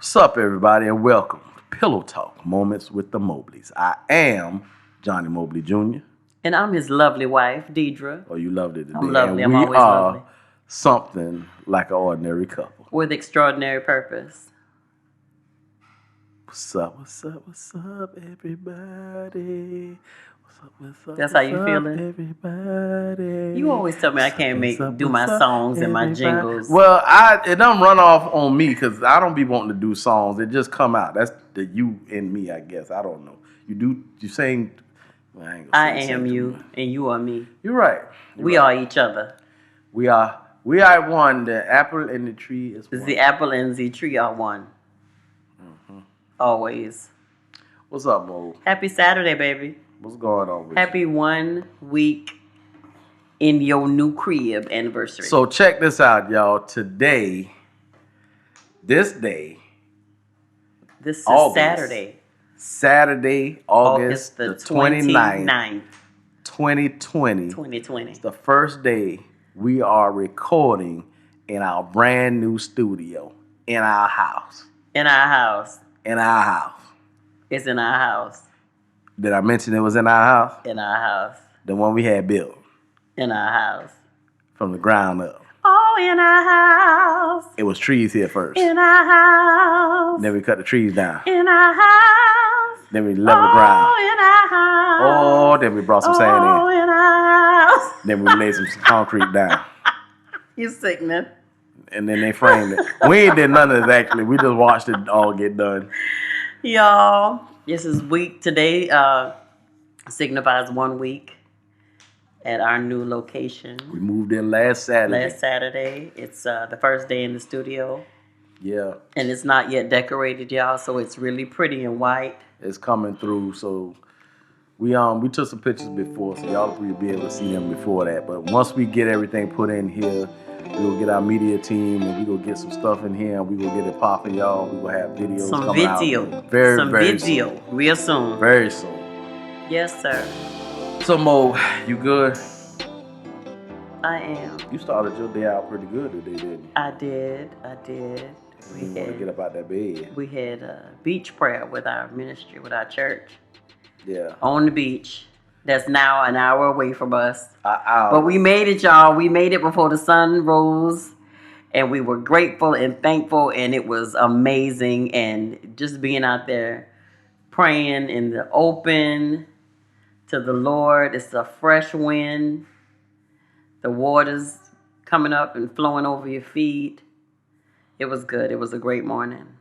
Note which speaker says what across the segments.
Speaker 1: What's up, everybody, and welcome to Pillow Talk Moments with the Mobleys. I am Johnny Mobley Jr.
Speaker 2: And I'm his lovely wife, Deirdra.
Speaker 1: Oh, you loved it today.
Speaker 2: I'm lovely.
Speaker 1: And
Speaker 2: I'm always lovely.
Speaker 1: Something like an ordinary couple.
Speaker 2: With extraordinary purpose.
Speaker 1: What's up, everybody?
Speaker 2: That's how you feeling?
Speaker 1: Everybody.
Speaker 2: You always tell me I can't do my songs and my jingles.
Speaker 1: Well, it don't run off on me because I don't be wanting to do songs. It just come out. That's the you and me, I guess. I don't know. You sing. Well,
Speaker 2: I am you and you are me.
Speaker 1: You're right.
Speaker 2: We are each other.
Speaker 1: We are one. The apple and the tree is one.
Speaker 2: The apple and the tree are one.
Speaker 1: Mm-hmm.
Speaker 2: Always.
Speaker 1: What's up, Mo?
Speaker 2: Happy Saturday, baby.
Speaker 1: What's going on with
Speaker 2: Happy
Speaker 1: you?
Speaker 2: 1 week in your new crib anniversary.
Speaker 1: So check this out, y'all. Today, this day.
Speaker 2: This is
Speaker 1: August, Saturday, August the 29th, 2020.
Speaker 2: 2020.
Speaker 1: It's the first day we are recording in our brand new studio in our house.
Speaker 2: In our house.
Speaker 1: In our house.
Speaker 2: It's in our house.
Speaker 1: Did I mention it was in our house?
Speaker 2: In our house.
Speaker 1: The one we had built.
Speaker 2: In our house.
Speaker 1: From the ground up.
Speaker 2: Oh, in our house.
Speaker 1: It was trees here first.
Speaker 2: In our house.
Speaker 1: Then we cut the trees down.
Speaker 2: In our house.
Speaker 1: Then we leveled the ground.
Speaker 2: Oh, in our house.
Speaker 1: Oh, then we brought some sand in.
Speaker 2: Oh, in our house.
Speaker 1: Then we laid some concrete down.
Speaker 2: You sickening.
Speaker 1: And then they framed it. We ain't did none of this actually. We just watched it all get done.
Speaker 2: Y'all, this is week today. Signifies 1 week at our new location.
Speaker 1: We moved in last Saturday.
Speaker 2: It's the first day in the studio.
Speaker 1: Yeah.
Speaker 2: And it's not yet decorated, y'all, so it's really pretty and white.
Speaker 1: It's coming through, so we took some pictures before, so y'all will be able to see them before that. But once we get everything put in here, we'll get our media team and we will get some stuff in here and we will get it popping, y'all. We will have videos coming out. Very
Speaker 2: Video.
Speaker 1: soon.
Speaker 2: Real soon.
Speaker 1: Very soon.
Speaker 2: Yes, sir.
Speaker 1: So Mo, you good?
Speaker 2: I am.
Speaker 1: You started your day out pretty good today, didn't you?
Speaker 2: I did.
Speaker 1: You want to get up out that bed.
Speaker 2: We had a beach prayer with our ministry, with our church.
Speaker 1: Yeah.
Speaker 2: On the beach. That's now an hour away from us.
Speaker 1: Hour.
Speaker 2: But we made it, y'all. We made it before the sun rose. And we were grateful and thankful. And it was amazing. And just being out there praying in the open to the Lord. It's a fresh wind. The water's coming up and flowing over your feet. It was good. It was a great morning.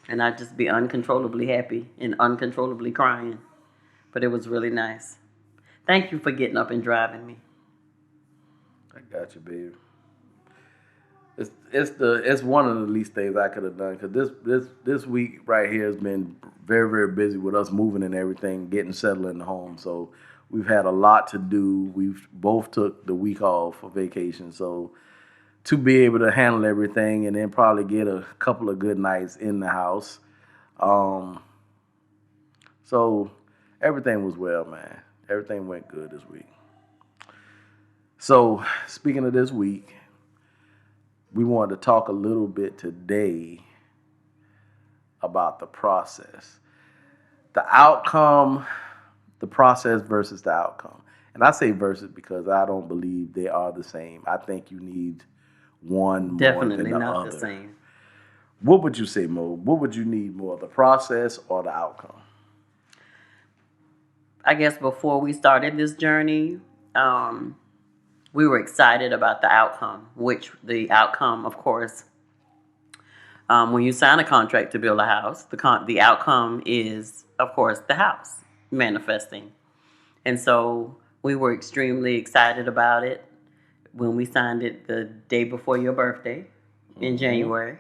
Speaker 2: And I'd just be uncontrollably happy and uncontrollably crying. But it was really nice. Thank you for getting up and driving me.
Speaker 1: I got you, baby. It's one of the least things I could have done because this week right here has been very, very busy with us moving and everything, getting settled in the home. So we've had a lot to do. We've both took the week off for vacation, so to be able to handle everything and then probably get a couple of good nights in the house. So everything was well, man. Everything went good this week. So speaking of this week, we wanted to talk a little bit today about the process. The outcome, the process versus the outcome. And I say versus because I don't believe they are the same. I think you need one
Speaker 2: Definitely
Speaker 1: more than the
Speaker 2: not
Speaker 1: other.
Speaker 2: the same.
Speaker 1: What would you say, Mo? What would you need more, the process or the outcome?
Speaker 2: I guess before we started this journey, we were excited about the outcome, which the outcome, of course, when you sign a contract to build a house, the outcome is, of course, the house manifesting. And so we were extremely excited about it when we signed it the day before your birthday in January.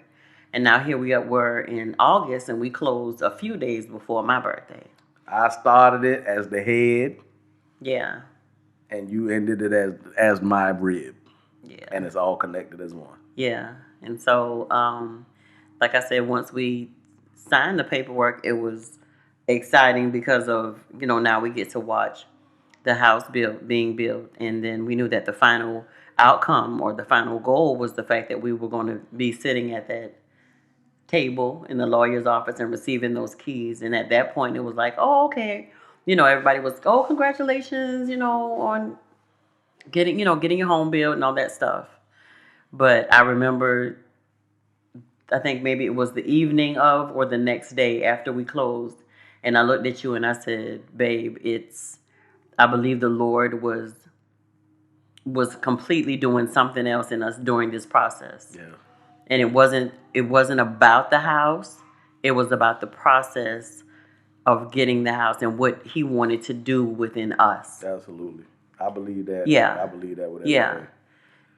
Speaker 2: And now here we were in August, and we closed a few days before my birthday.
Speaker 1: I started it as the head.
Speaker 2: Yeah.
Speaker 1: And you ended it as my rib.
Speaker 2: Yeah.
Speaker 1: And it's all connected as one.
Speaker 2: Yeah. And so, like I said, once we signed the paperwork, it was exciting because of, now we get to watch the house being built. And then we knew that the final outcome or the final goal was the fact that we were going to be sitting at that table in the lawyer's office and receiving those keys. And at that point, it was like, oh, okay. Everybody was, oh, congratulations, on getting your home built and all that stuff. But I remember, I think maybe it was the evening of or the next day after we closed. And I looked at you and I said, babe, I believe the Lord was completely doing something else in us during this process.
Speaker 1: Yeah.
Speaker 2: And it wasn't about the house. It was about the process of getting the house and what he wanted to do within us.
Speaker 1: Absolutely. I believe that.
Speaker 2: Yeah.
Speaker 1: I believe that with
Speaker 2: everything.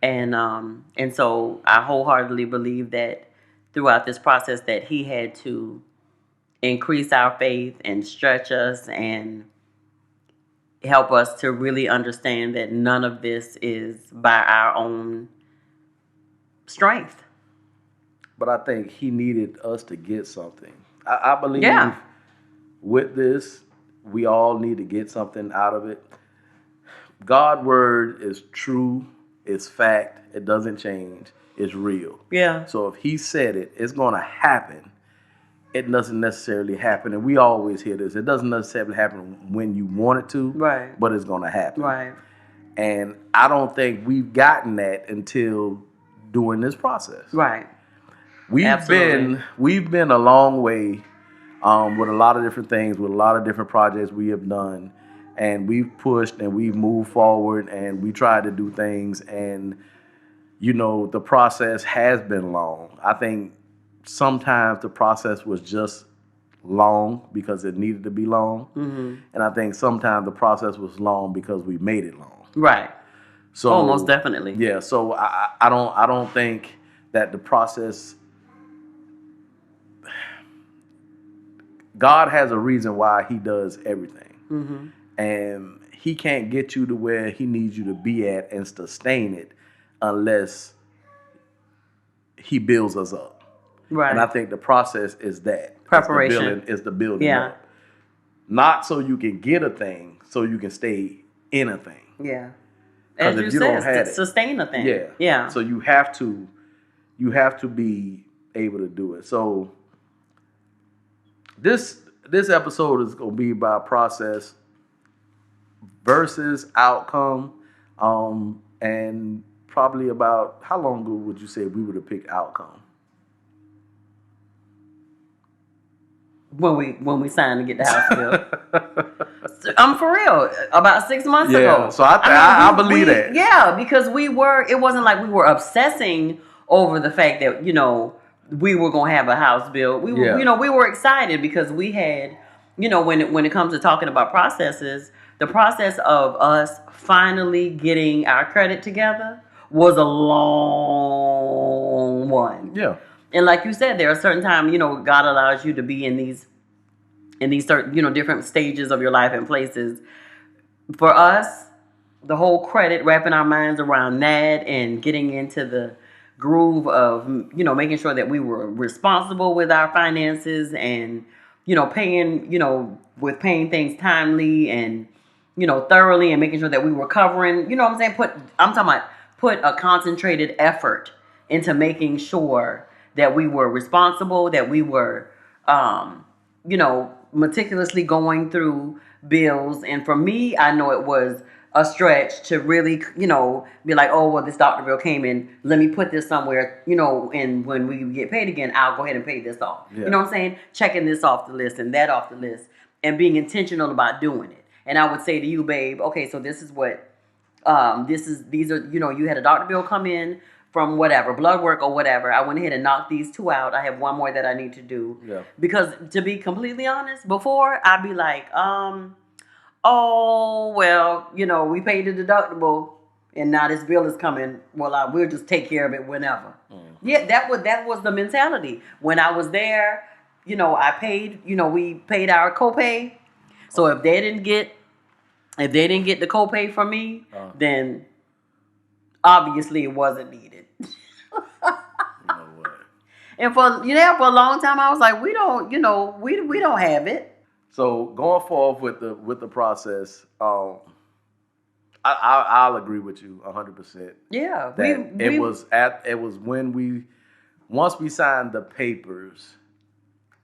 Speaker 2: And so I wholeheartedly believe that throughout this process that he had to increase our faith and stretch us and help us to really understand that none of this is by our own strength.
Speaker 1: But I think he needed us to get something. I believe with this, we all need to get something out of it. God's word is true, it's fact, it doesn't change, it's real.
Speaker 2: Yeah.
Speaker 1: So if he said it, it's going to happen. It doesn't necessarily happen, and we always hear this. It doesn't necessarily happen when you want it to,
Speaker 2: right?
Speaker 1: But it's going to happen,
Speaker 2: right?
Speaker 1: And I don't think we've gotten that until during this process,
Speaker 2: right?
Speaker 1: We've been a long way with a lot of different things, with a lot of different projects we have done, and we've pushed and we've moved forward and we tried to do things, and the process has been long. I think sometimes the process was just long because it needed to be long, and I think sometimes the process was long because we made it long.
Speaker 2: Right.
Speaker 1: So
Speaker 2: most definitely.
Speaker 1: Yeah. So I don't think that the process. God has a reason why he does everything. And he can't get you to where he needs you to be at and sustain it unless he builds us up.
Speaker 2: Right.
Speaker 1: And I think the process is that.
Speaker 2: Preparation.
Speaker 1: It's the building up. Not so you can get a thing, so you can stay in a thing.
Speaker 2: Yeah. As you said, sustain a thing.
Speaker 1: Yeah.
Speaker 2: Yeah.
Speaker 1: So you have to be able to do it. So This episode is going to be about process versus outcome, and probably about how long ago would you say we would have picked outcome?
Speaker 2: When we signed to get the house built. I'm for real. About 6 months ago.
Speaker 1: Yeah, so I believe that.
Speaker 2: Yeah, because it wasn't like we were obsessing over the fact that, we were going to have a house built. We were excited because we had, when it comes to talking about processes, the process of us finally getting our credit together was a long one.
Speaker 1: Yeah.
Speaker 2: And like you said, there are certain times, God allows you to be in these certain, different stages of your life and places. For us, the whole credit, wrapping our minds around that and getting into the groove of, making sure that we were responsible with our finances and, paying things timely and, thoroughly, and making sure that we were covering, what I'm saying? Put a concentrated effort into making sure that we were responsible, that we were, meticulously going through bills. And for me, I know it was a stretch to really, be like, oh, well, this doctor bill came in. Let me put this somewhere, and when we get paid again, I'll go ahead and pay this off. Yeah. You know what I'm saying? Checking this off the list and that off the list and being intentional about doing it. And I would say to you, babe, okay, so this is what, these are, you had a doctor bill come in from whatever, blood work or whatever. I went ahead and knocked these 2 out. I have one more that I need to do.
Speaker 1: Yeah.
Speaker 2: Because to be completely honest, before I'd be like, oh, well, we paid the deductible and now this bill is coming. Well, we'll just take care of it whenever. Mm-hmm. Yeah, that was the mentality. When I was there, I paid, we paid our copay. So if they didn't get the copay from me, then obviously it wasn't needed. And for a long time I was like, we don't have it.
Speaker 1: So going forward with the process, I'll agree with you 100%.
Speaker 2: Yeah,
Speaker 1: it was when we once we signed the papers,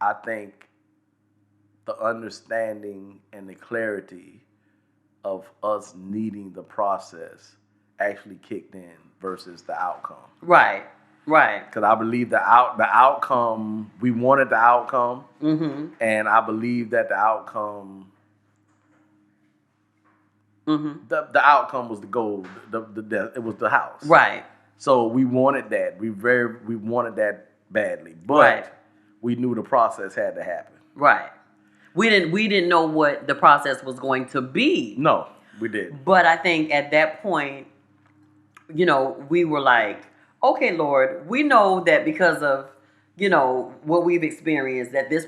Speaker 1: I think the understanding and the clarity of us needing the process actually kicked in versus the outcome.
Speaker 2: Right. Right.
Speaker 1: Because I believe the outcome, we wanted the outcome,
Speaker 2: Mm-hmm.
Speaker 1: and I believe that the outcome,
Speaker 2: Mm-hmm.
Speaker 1: the outcome was the goal. It was the house.
Speaker 2: Right.
Speaker 1: So we wanted that. We wanted that badly, but
Speaker 2: Right.
Speaker 1: we knew the process had to happen.
Speaker 2: Right. We didn't know what the process was going to be.
Speaker 1: No, we didn't.
Speaker 2: But I think at that point, we were like, okay, Lord, we know that because of, what we've experienced, that this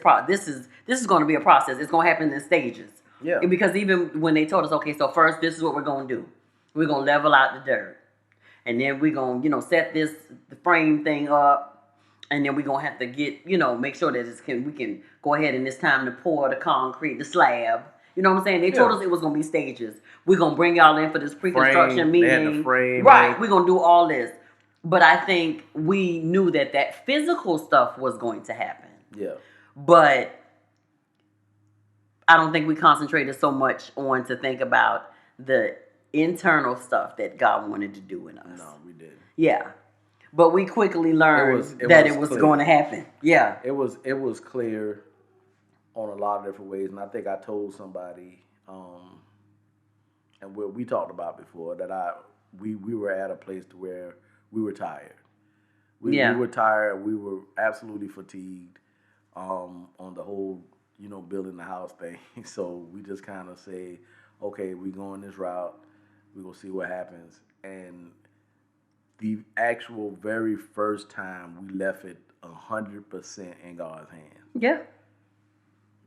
Speaker 2: is going to be a process. It's going to happen in stages.
Speaker 1: Yeah.
Speaker 2: Because even when they told us, okay, so first, this is what we're going to do. We're going to level out the dirt. And then we're going to, set the frame thing up. And then we're going to have to get, make sure that we can go ahead and it's time to pour the concrete, the slab. You know what I'm saying? They told us it was going to be stages. We're going to bring y'all in for this pre-construction meeting.
Speaker 1: They had the frame.
Speaker 2: Right. We're going to do all this. But I think we knew that physical stuff was going to happen.
Speaker 1: Yeah.
Speaker 2: But I don't think we concentrated so much on to think about the internal stuff that God wanted to do in us.
Speaker 1: No, we didn't.
Speaker 2: Yeah. But we quickly learned that it was going to happen. Yeah.
Speaker 1: It was clear on a lot of different ways. And I think I told somebody, and what we talked about before, that we were at a place to where we were tired. We were tired. We were absolutely fatigued on the whole, building the house thing. So we just kind of say, okay, we're going this route. We're going to see what happens. And the actual very first time we left it 100% in God's hands.
Speaker 2: Yeah.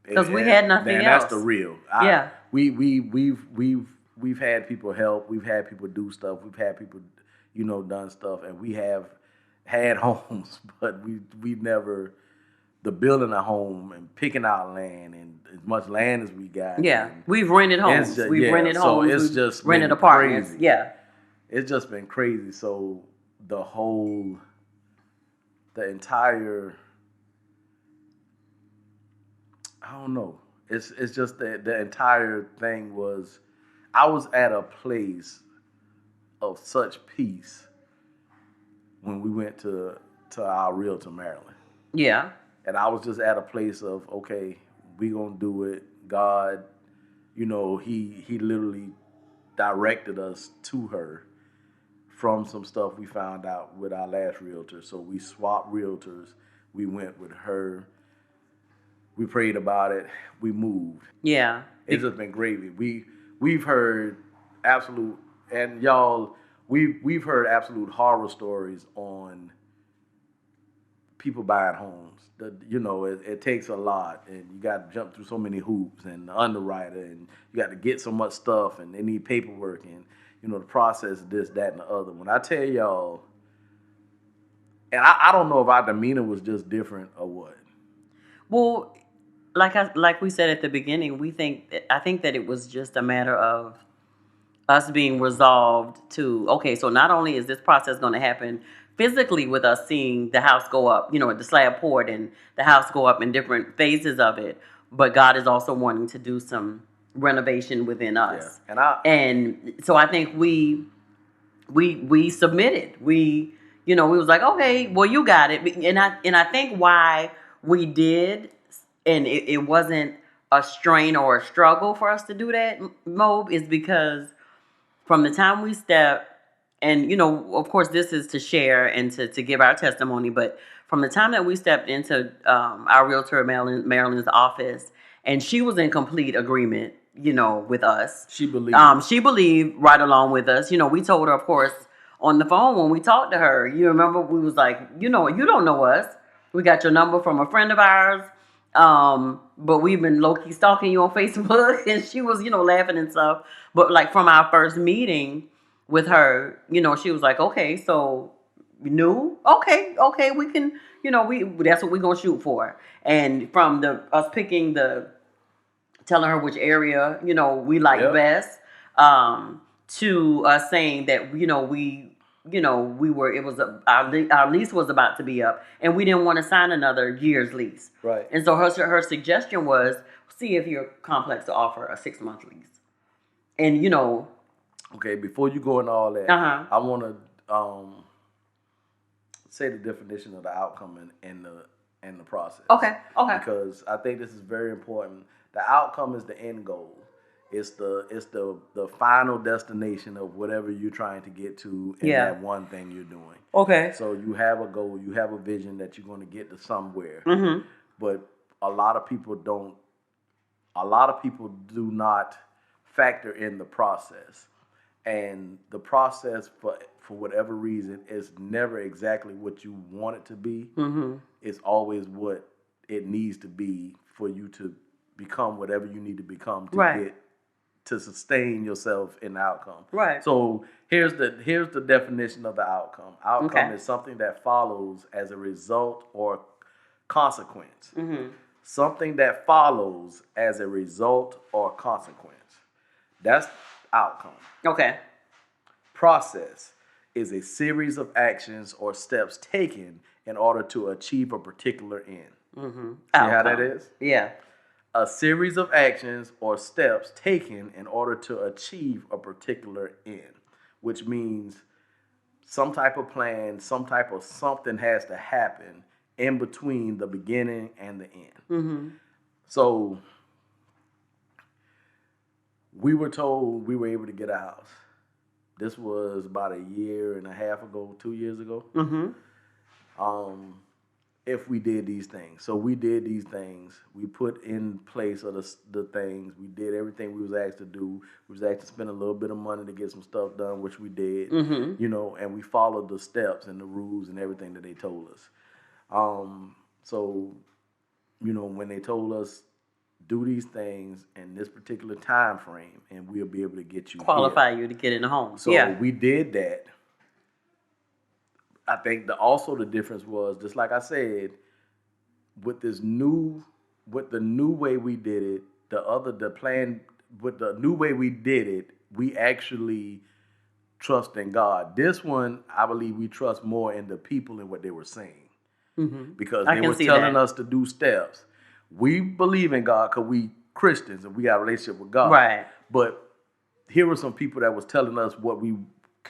Speaker 2: Because we had nothing else.
Speaker 1: That's the real. We've had people help. We've had people do stuff. We've had people, done stuff, and we have had homes, but we never the building a home and picking out land and as much land as we got.
Speaker 2: Yeah, we've rented homes. We've rented homes.
Speaker 1: So it's just
Speaker 2: rented apartments.
Speaker 1: Crazy.
Speaker 2: Yeah,
Speaker 1: it's just been crazy. So the entire, I don't know. It's just the entire thing was, I was at a place of such peace when we went to our realtor, Maryland.
Speaker 2: Yeah.
Speaker 1: And I was just at a place of, okay, we gonna do it. God, he literally directed us to her from some stuff we found out with our last realtor. So we swapped realtors. We went with her. We prayed about it. We moved.
Speaker 2: Yeah.
Speaker 1: It's just been gravy. We've heard absolute, and y'all, we've heard absolute horror stories on people buying homes. It takes a lot, and you got to jump through so many hoops, and the underwriter, and you got to get so much stuff, and they need paperwork, and the process, this, that, and the other. When I tell y'all, and I don't know if our demeanor was just different or what.
Speaker 2: Well, like we said at the beginning, I think that it was just a matter of us being resolved to, okay, so not only is this process going to happen physically with us seeing the house go up, the slab poured and the house go up in different phases of it, but God is also wanting to do some renovation within us.
Speaker 1: Yeah.
Speaker 2: And so I think we submitted. We was like, okay, well, you got it. And I think why we did, and it wasn't a strain or a struggle for us to do that, Mob, is because from the time we stepped, and of course this is to share and to give our testimony, but from the time that we stepped into our realtor Marilyn's office, and she was in complete agreement, with us.
Speaker 1: She believed.
Speaker 2: She believed right along with us. We told her, of course, on the phone when we talked to her. You remember, we was like, you don't know us. We got your number from a friend of ours. But we've been low-key stalking you on Facebook, and she was, laughing and stuff. But like from our first meeting with her, she was like, okay, so new, okay, we can, that's what we're gonna shoot for. And from us picking telling her which area, we like best, to us saying that, we our lease was about to be up, and we didn't want to sign another year's lease.
Speaker 1: Right.
Speaker 2: And so her suggestion was, see if your complex will offer a 6-month lease. And
Speaker 1: Okay, before you go into all that, I want to say the definition of the outcome in the process.
Speaker 2: Okay.
Speaker 1: Because I think this is very important. The outcome is the end goal. It's the final destination of whatever you're trying to get to in that one thing you're doing.
Speaker 2: Okay.
Speaker 1: So you have a goal, you have a vision that you're going to get to somewhere.
Speaker 2: Mm-hmm.
Speaker 1: But a lot of people do not factor in the process. And the process, for whatever reason, is never exactly what you want it to be.
Speaker 2: Mm-hmm.
Speaker 1: It's always what it needs to be for you to become whatever you need to become to sustain yourself in the outcome.
Speaker 2: Right.
Speaker 1: So here's the definition of the outcome. Outcome is something that follows as a result or consequence.
Speaker 2: Mm-hmm.
Speaker 1: Something that follows as a result or consequence. That's outcome.
Speaker 2: Okay.
Speaker 1: Process is a series of actions or steps taken in order to achieve a particular end.
Speaker 2: Mm-hmm.
Speaker 1: See how that is?
Speaker 2: Yeah.
Speaker 1: A series of actions or steps taken in order to achieve a particular end, which means some type of plan, some type of something has to happen in between the beginning and the end.
Speaker 2: Mm-hmm.
Speaker 1: So we were told we were able to get a house. This was about a year and a half ago, 2 years ago.
Speaker 2: Mm-hmm.
Speaker 1: If we did these things. So we did these things. We put in place of the things. We did everything we was asked to do. We was asked to spend a little bit of money to get some stuff done, which we did.
Speaker 2: Mm-hmm.
Speaker 1: And we followed the steps and the rules and everything that they told us. So, when they told us, do these things in this particular time frame, and we'll be able to get you
Speaker 2: qualify you to get in the home.
Speaker 1: So we did that. I think also the difference was, just like I said, with the new way we did it, with the new way we did it, we actually trust in God. This one, I believe we trust more in the people and what they were saying.
Speaker 2: Mm-hmm.
Speaker 1: Because they were telling us to do steps. We believe in God because we Christians and we got a relationship with God.
Speaker 2: Right.
Speaker 1: But here were some people that was telling us what we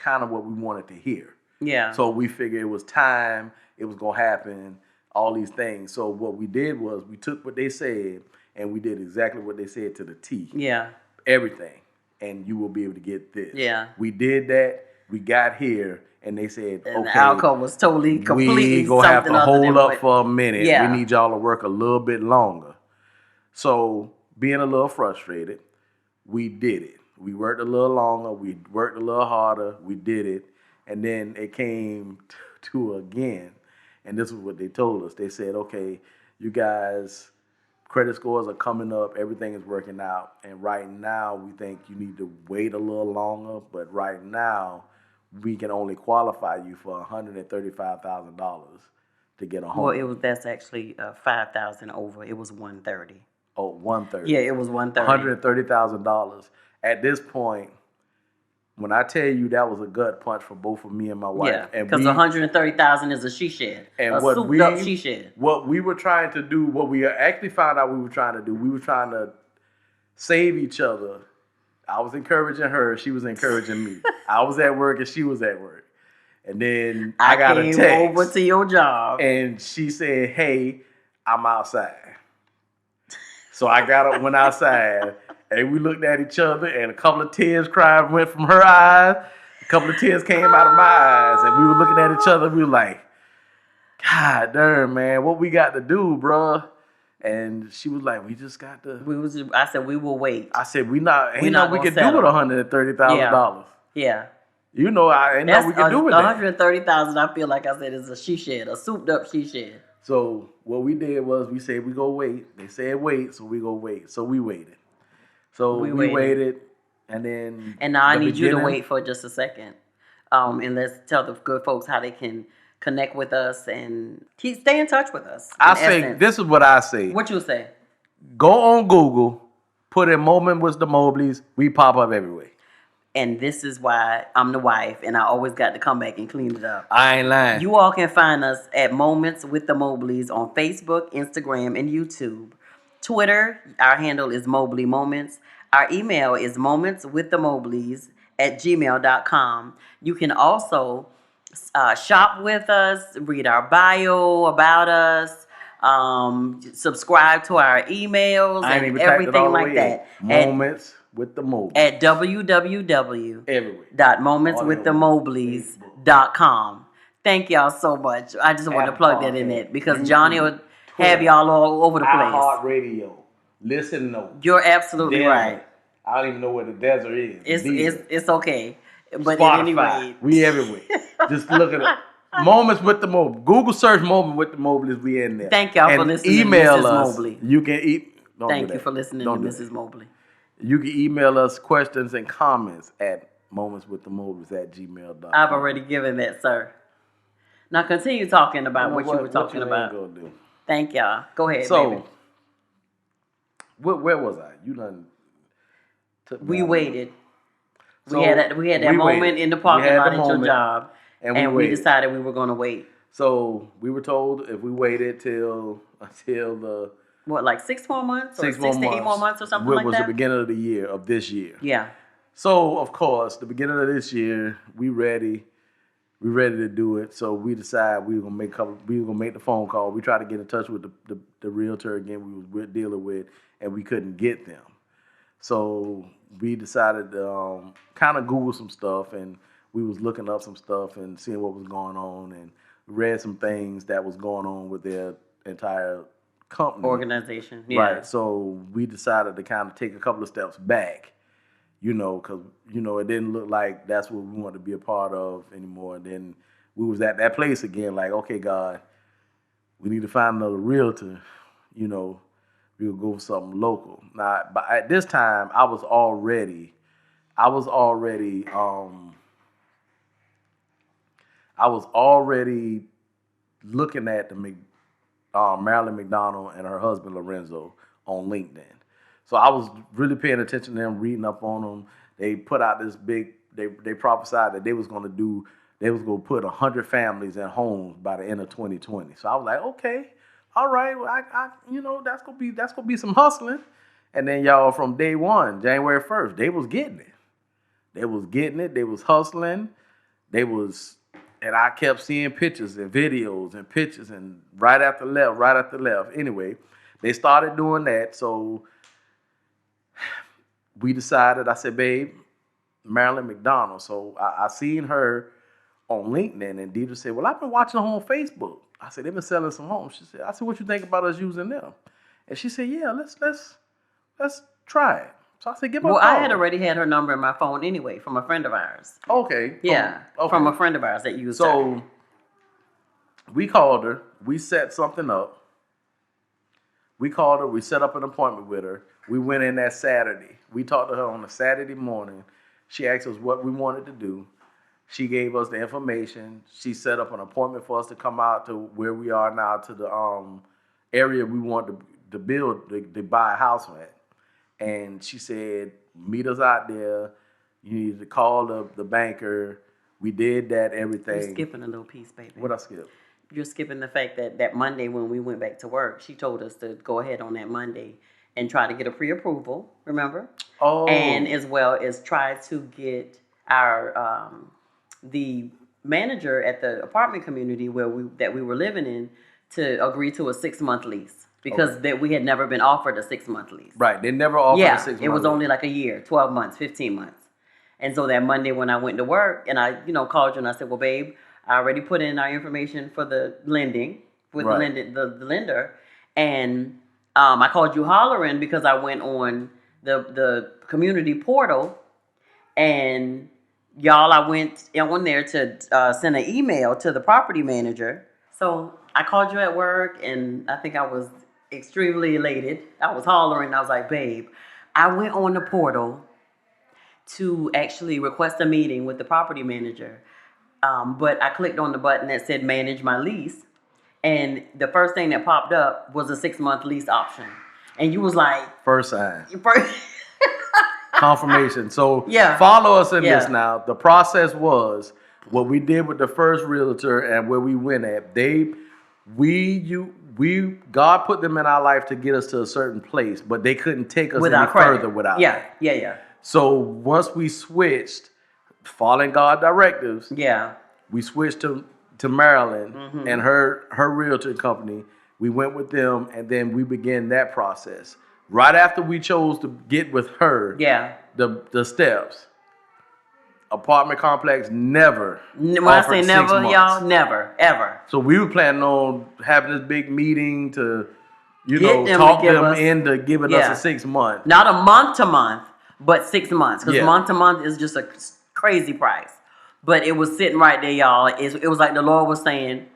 Speaker 1: wanted to hear.
Speaker 2: Yeah.
Speaker 1: So we figured it was time, it was going to happen, all these things. So what we did was we took what they said and we did exactly what they said to the T.
Speaker 2: Yeah.
Speaker 1: Everything. And you will be able to get this.
Speaker 2: Yeah.
Speaker 1: We did that. We got here and they said,
Speaker 2: and the outcome was completely
Speaker 1: we going to have to hold up for a minute.
Speaker 2: Yeah.
Speaker 1: We need y'all to work a little bit longer. So being a little frustrated, we did it. We worked a little longer. We worked a little harder. We did it. And then it came to again, and this is what they told us. They said, okay, you guys, credit scores are coming up. Everything is working out. And right now, we think you need to wait a little longer. But right now, we can only qualify you for $135,000 to get a home.
Speaker 2: Well, that's actually $5,000 over. It was $130,000.
Speaker 1: Oh, $130,000.
Speaker 2: Yeah, it was $130,000.
Speaker 1: $130,000. At this point, when I tell you that was a gut punch for both of me and my wife.
Speaker 2: Yeah, because $130,000 is a she shed.
Speaker 1: And
Speaker 2: a souped up she shed.
Speaker 1: What we were trying to do, what we actually found out we were trying to do, we were trying to save each other. I was encouraging her, she was encouraging me. I was at work and she was at work. And then I got a text.
Speaker 2: I came over to your job.
Speaker 1: And she said, hey, I'm outside. So I went outside. And we looked at each other, and a couple of tears went from her eyes. A couple of tears came out of my eyes, and we were looking at each other. We were like, God damn, man, what we got to do, bruh? And she was like, we just got to.
Speaker 2: I said, we will wait.
Speaker 1: I said, we can do with $130,000.
Speaker 2: Yeah.
Speaker 1: You know, ain't nothing we can do with that.
Speaker 2: $130,000, I feel like I said, is a she shed, a souped up she shed.
Speaker 1: So what we did was we said we go wait. They said wait, so we go wait. So we waited. So we waited, and then...
Speaker 2: And now I need you to wait for just a second. And let's tell the good folks how they can connect with us and stay in touch with us.
Speaker 1: This is what I say.
Speaker 2: What you say?
Speaker 1: Go on Google, put in Moment with the Mobleys. We pop up everywhere.
Speaker 2: and this is why I'm the wife, and I always got to come back and clean it up.
Speaker 1: I ain't lying.
Speaker 2: You all can find us at Moments with the Mobleys on Facebook, Instagram, and YouTube. Twitter, our handle is Mobley Moments. Our email is momentswiththemobleys@gmail.com. You can also shop with us, read our bio about us, subscribe to our emails,
Speaker 1: I ain't
Speaker 2: and
Speaker 1: even typed it
Speaker 2: everything
Speaker 1: all the
Speaker 2: like
Speaker 1: way
Speaker 2: that.
Speaker 1: in. Moments with the Mobleys.
Speaker 2: At www.momentswiththemobleys.com. Thank y'all so much. I just want to plug that in it because Johnnie will have y'all all over the place.
Speaker 1: iHeartRadio. Listen, no.
Speaker 2: You're absolutely right.
Speaker 1: I don't even know where the desert is.
Speaker 2: It's okay. But
Speaker 1: Spotify.
Speaker 2: Anyway,
Speaker 1: We everywhere. Just look at it. Moments with the Mobleys. Google search Moment with the Mobleys. We in there.
Speaker 2: Thank y'all for listening
Speaker 1: email
Speaker 2: to Mrs.
Speaker 1: us.
Speaker 2: Mobley.
Speaker 1: You can
Speaker 2: Thank you for listening to Mrs. Mobley.
Speaker 1: You can email us questions and comments at momentswiththemoblies@gmail.com.
Speaker 2: I've already given that, sir. Now continue talking about what you were talking about.
Speaker 1: Gonna do.
Speaker 2: Thank y'all. Go ahead,
Speaker 1: so,
Speaker 2: baby.
Speaker 1: Where was I? You done.
Speaker 2: We waited. We had that moment in the parking lot at your job, and we decided we were going to wait.
Speaker 1: So we were told if we waited until the
Speaker 2: like 6 more months, or 6 to 8 more months, or something like that.
Speaker 1: It was the beginning of the year of this year.
Speaker 2: Yeah.
Speaker 1: So of course, the beginning of this year, we ready to do it. So we decided we were gonna make the phone call. We tried to get in touch with the realtor again we was dealing with, and we couldn't get them. So we decided to kind of Google some stuff, and we was looking up some stuff and seeing what was going on, and read some things that was going on with their entire company.
Speaker 2: Organization. Yeah.
Speaker 1: Right. So we decided to kind of take a couple of steps back, because, it didn't look like that's what we wanted to be a part of anymore. And then we was at that place again, like, okay, God, we need to find another realtor, we'll go for something local. Now, but at this time, I was already looking at the Marilyn McDonald and her husband Lorenzo on LinkedIn. So I was really paying attention to them, reading up on them. They put out this big. They prophesied that they was going to put 100 families in homes by the end of 2020. So I was like, okay, all right, well, I that's gonna be some hustling. And then y'all from day one, January 1st, they was getting it. They was hustling. And I kept seeing pictures and videos and pictures and right after left. Anyway, they started doing that. So we decided, I said, babe, Marilyn McDonald. So I seen her on LinkedIn, and Deirdra said, well, I've been watching her on Facebook. I said, they've been selling some homes. I said, what you think about us using them? And she said, yeah, let's try it. So I said, give her a call.
Speaker 2: I had already had her number in my phone anyway from a friend of ours.
Speaker 1: Okay.
Speaker 2: Yeah, from a friend of ours that used her.
Speaker 1: So we called her. We set something up. We called her. We set up an appointment with her. We went in that Saturday. We talked to her on a Saturday morning. She asked us what we wanted to do. She gave us the information. She set up an appointment for us to come out to where we are now, to the area we want to build, to buy a house at. And she said, meet us out there. You need to call the banker. We did that, everything.
Speaker 2: You're skipping a little piece, baby.
Speaker 1: What I skip?
Speaker 2: You're skipping the fact that Monday when we went back to work, she told us to go ahead on that Monday and try to get a pre-approval, remember?
Speaker 1: Oh.
Speaker 2: And as well as try to get our the manager at the apartment community that we were living in to agree to a 6-month lease. Because we had never been offered a 6-month lease. Right,
Speaker 1: they never offered a 6-month lease.
Speaker 2: It was only like a year, 12 months, 15 months. And so that Monday when I went to work and I, called you and I said, well, babe, I already put in our information for the lending with the lender. And I called you hollering because I went on the community portal and I went on there to send an email to the property manager. So I called you at work and I think I was extremely elated. I was hollering. I was like, babe, I went on the portal to actually request a meeting with the property manager. But I clicked on the button that said manage my lease. And the first thing that popped up was a 6-month lease option. And you was like...
Speaker 1: First sign. confirmation. So
Speaker 2: Yeah.
Speaker 1: follow us in
Speaker 2: Yeah.
Speaker 1: this now. The process was what we did with the first realtor and where we went at. God put them in our life to get us to a certain place, but they couldn't take us
Speaker 2: Without
Speaker 1: any
Speaker 2: credit.
Speaker 1: further without.
Speaker 2: Yeah.
Speaker 1: So once we switched, following God directives,
Speaker 2: Yeah.
Speaker 1: we switched to Maryland and her realtor company. We went with them, and then we began that process. Right after we chose to get with her,
Speaker 2: Yeah.
Speaker 1: the steps, apartment complex never
Speaker 2: When I
Speaker 1: offered
Speaker 2: say
Speaker 1: 6
Speaker 2: never,
Speaker 1: months.
Speaker 2: y'all, never, ever.
Speaker 1: So we were planning on having this big meeting to,
Speaker 2: Get them to
Speaker 1: talk
Speaker 2: give
Speaker 1: them
Speaker 2: us-
Speaker 1: into giving
Speaker 2: Yeah.
Speaker 1: us a 6 month.
Speaker 2: Not a month to month, but 6 months. Because
Speaker 1: Yeah.
Speaker 2: month to month is just a crazy price. But it was sitting right there, y'all. It was like the Lord was saying,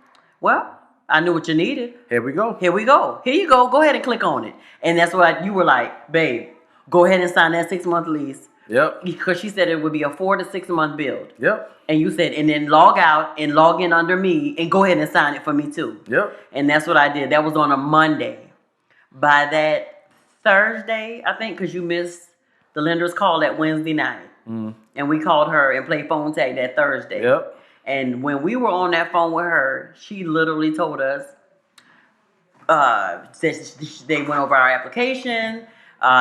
Speaker 2: well, I knew what you needed.
Speaker 1: Here we go.
Speaker 2: Here we go. Here you go. Go ahead and click on it. And that's what you were like, babe, go ahead and sign that 6 month lease.
Speaker 1: Yep.
Speaker 2: Because she said it would be a 4 to 6 month build.
Speaker 1: Yep.
Speaker 2: And you said, and then log out and log in under me and go ahead and sign it for me too.
Speaker 1: Yep.
Speaker 2: And that's what I did. That was on a Monday. By that Thursday, I think, because you missed the lender's call that Wednesday night. And we called her and played phone tag that Thursday.
Speaker 1: Yep.
Speaker 2: And when we were on that phone with her, she literally told us, they went over our application.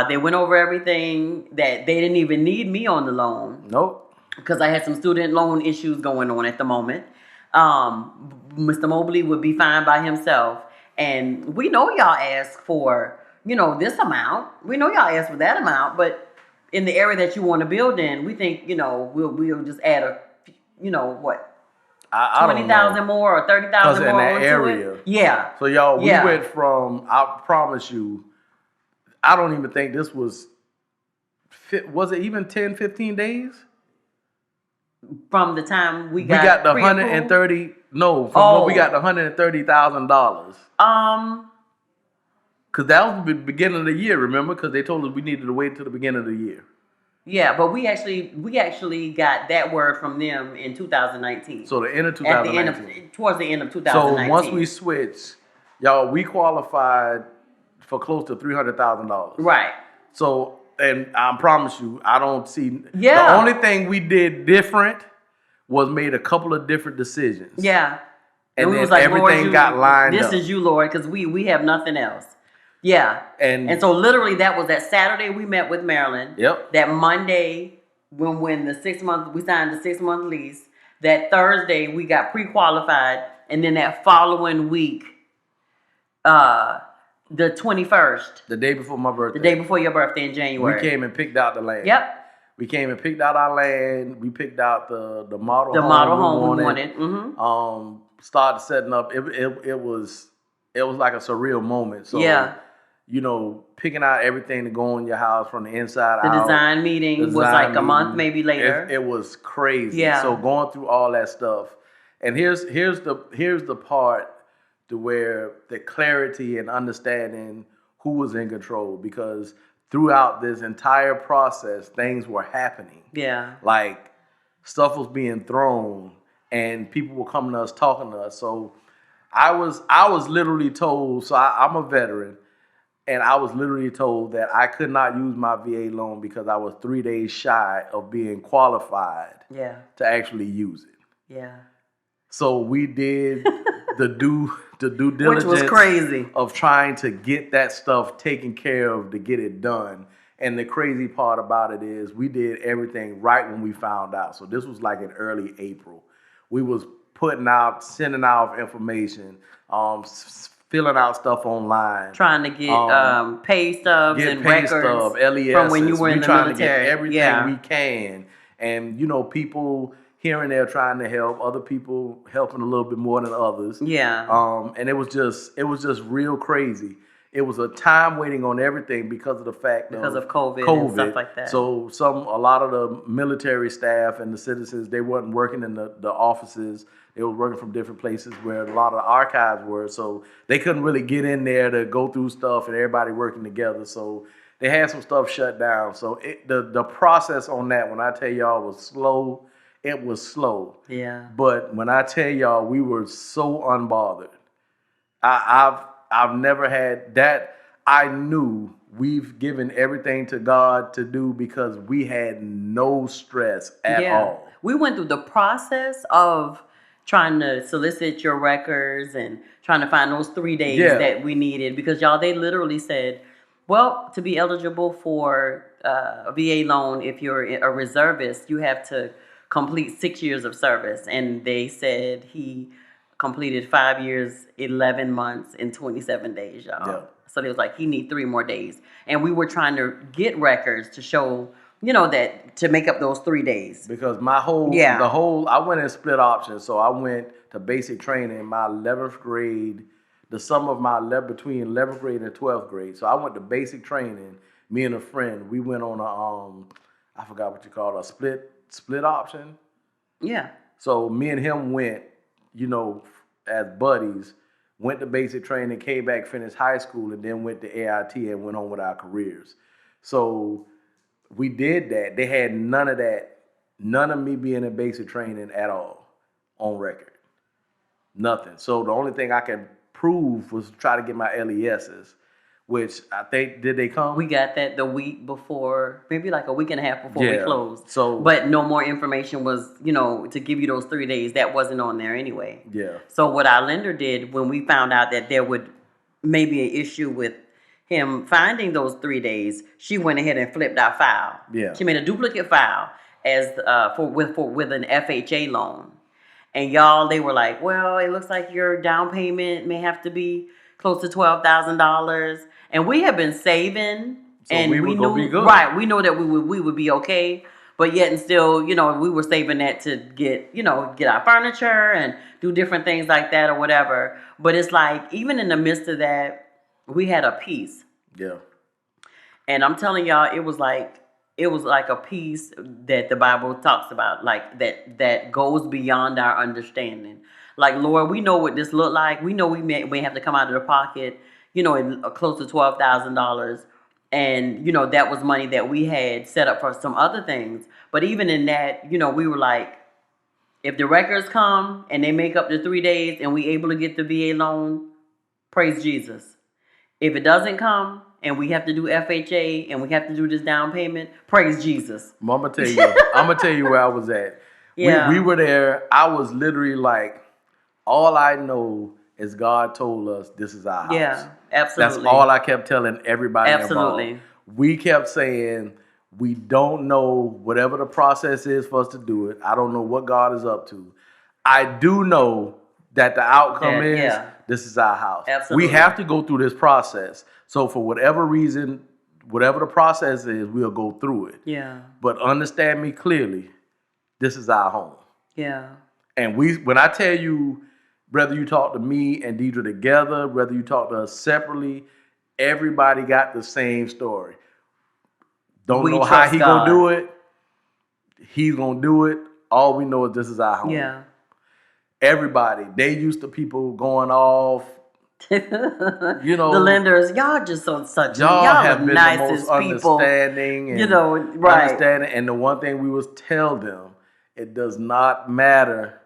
Speaker 2: They went over everything, that they didn't even need me on the loan.
Speaker 1: Nope.
Speaker 2: Because I had some student loan issues going on at the moment. Mr. Mobley would be fine by himself. And we know y'all ask for, this amount. We know y'all ask for that amount. But in the area that you want to build in, we think, we'll just add what?
Speaker 1: I don't
Speaker 2: 20,000
Speaker 1: know.
Speaker 2: more or 30,000
Speaker 1: in
Speaker 2: more
Speaker 1: that
Speaker 2: onto
Speaker 1: area.
Speaker 2: it. Yeah.
Speaker 1: So y'all, we
Speaker 2: Yeah.
Speaker 1: went from, I promise you, I don't even think this was it even 10, 15 days?
Speaker 2: From the time we
Speaker 1: We
Speaker 2: got
Speaker 1: got the
Speaker 2: pre-approved?
Speaker 1: 130, no, from when we got the $130,000. Because that was the beginning of the year, remember? Because they told us we needed to wait until the beginning of the year.
Speaker 2: Yeah, but we actually got that word from them in 2019.
Speaker 1: So the end of
Speaker 2: At the
Speaker 1: 2019.
Speaker 2: towards the end of 2019.
Speaker 1: So once we switched, y'all, we qualified for close to $300,000.
Speaker 2: Right.
Speaker 1: So, and I promise you, I don't see.
Speaker 2: Yeah.
Speaker 1: The only thing we did different was made a couple of different decisions.
Speaker 2: Yeah.
Speaker 1: And
Speaker 2: we
Speaker 1: then
Speaker 2: was like,
Speaker 1: everything
Speaker 2: Lord,
Speaker 1: got lined
Speaker 2: this
Speaker 1: up.
Speaker 2: is you, Lord, because we have nothing else. Yeah. And so literally that was that Saturday we met with Marilyn.
Speaker 1: Yep.
Speaker 2: That Monday when the 6 month, we signed the 6 month lease. That Thursday we got pre-qualified. And then that following week, the 21st.
Speaker 1: The day before my birthday.
Speaker 2: The day before your birthday in January.
Speaker 1: We came and picked out the land.
Speaker 2: Yep.
Speaker 1: We came and picked out our land. We picked out the model home.
Speaker 2: The model home we wanted. Mm-hmm.
Speaker 1: Started setting up. It was like a surreal moment. So
Speaker 2: yeah.
Speaker 1: Picking out everything to go in your house from the inside
Speaker 2: the
Speaker 1: out.
Speaker 2: Design meeting was like a month maybe later.
Speaker 1: It was crazy.
Speaker 2: Yeah.
Speaker 1: So going through all that stuff, and here's the part to where the clarity and understanding who was in control, because throughout this entire process, things were happening.
Speaker 2: Yeah.
Speaker 1: Like stuff was being thrown, and people were coming to us, talking to us. So I was literally told. So I'm a veteran. And I was literally told that I could not use my VA loan because I was 3 days shy of being qualified to actually use it.
Speaker 2: Yeah.
Speaker 1: So we did the due diligence,
Speaker 2: which was crazy,
Speaker 1: of trying to get that stuff taken care of to get it done. And the crazy part about it is we did everything right when we found out. So this was like in early April. We was sending out information, filling out stuff online,
Speaker 2: trying to get pay stubs and records
Speaker 1: LES,
Speaker 2: from when you were in the
Speaker 1: trying
Speaker 2: military.
Speaker 1: To get everything we can, and people here and there trying to help, other people helping a little bit more than others.
Speaker 2: Yeah.
Speaker 1: And it was just real crazy. It was a time waiting on everything because of the fact
Speaker 2: of COVID and stuff like that.
Speaker 1: So a lot of the military staff and the citizens, they weren't working in the offices. They were working from different places where a lot of the archives were. So they couldn't really get in there to go through stuff and everybody working together. So they had some stuff shut down. So the process on that, when I tell y'all, was slow. It was slow.
Speaker 2: Yeah.
Speaker 1: But when I tell y'all, we were so unbothered. I've never had that. I knew we've given everything to God to do because we had no stress at all.
Speaker 2: We went through the process of trying to solicit your records and trying to find those 3 days that we needed because y'all, they literally said, well, to be eligible for a VA loan, if you're a reservist, you have to complete 6 years of service. And they said he completed 5 years, 11 months, and 27 days, y'all.
Speaker 1: Yeah.
Speaker 2: So they was like, he need 3 more days. And we were trying to get records to show, that to make up those 3 days.
Speaker 1: Because I went in split options. So I went to basic training in my 11th grade, the summer of between 11th grade and 12th grade. So I went to basic training. Me and a friend, we went on I forgot what you call it, a split option.
Speaker 2: Yeah.
Speaker 1: So me and him went, as buddies, went to basic training, came back, finished high school, and then went to AIT and went on with our careers. So we did that. They had none of that, none of me being in basic training at all on record. Nothing. So the only thing I could prove was try to get my LESs, which I think, did they come?
Speaker 2: We got that the week before, maybe like a week and a half before we closed.
Speaker 1: So,
Speaker 2: but no more information was, to give you those 3 days. That wasn't on there anyway.
Speaker 1: Yeah.
Speaker 2: So what our lender did when we found out that there would maybe an issue with him finding those 3 days, she went ahead and flipped our file.
Speaker 1: Yeah.
Speaker 2: She made a duplicate file as with an FHA loan. And y'all, they were like, well, it looks like your down payment may have to be close to $12,000. And we have been saving,
Speaker 1: so
Speaker 2: and
Speaker 1: we knew, be good.
Speaker 2: Right, we know that we would be okay, but yet and still, we were saving that to get our furniture and do different things like that or whatever. But it's like, even in the midst of that, we had a peace.
Speaker 1: Yeah.
Speaker 2: And I'm telling y'all, it was like a peace that the Bible talks about, like that goes beyond our understanding. Like, Lord, we know what this looked like. We know we may have to come out of the pocket, close to $12,000. And, that was money that we had set up for some other things. But even in that, we were like, if the records come and they make up the 3 days and we able to get the VA loan, praise Jesus. If it doesn't come and we have to do FHA and we have to do this down payment, praise Jesus.
Speaker 1: I'm gonna tell you where I was at.
Speaker 2: Yeah.
Speaker 1: We were there. I was literally like, all I know is God told us this is our house.
Speaker 2: Yeah, absolutely.
Speaker 1: That's all I kept telling everybody.
Speaker 2: Absolutely.
Speaker 1: Involved. We kept saying, we don't know whatever the process is for us to do it. I don't know what God is up to. I do know that the outcome is this is our house.
Speaker 2: Absolutely.
Speaker 1: We have to go through this process. So for whatever reason, whatever the process is, we'll go through it.
Speaker 2: Yeah.
Speaker 1: But understand me clearly, this is our home.
Speaker 2: Yeah.
Speaker 1: And when I tell you, whether you talk to me and Deirdra together, whether you talk to us separately, everybody got the same story. Don't know how he gonna do it. He's gonna do it. All we know is this is our home.
Speaker 2: Yeah.
Speaker 1: Everybody, they used to people going off.
Speaker 2: The lenders, y'all just on such
Speaker 1: y'all have been
Speaker 2: nicest
Speaker 1: the most
Speaker 2: people.
Speaker 1: Understanding and
Speaker 2: right.
Speaker 1: Understanding. And the one thing we was tell them, it does not matter,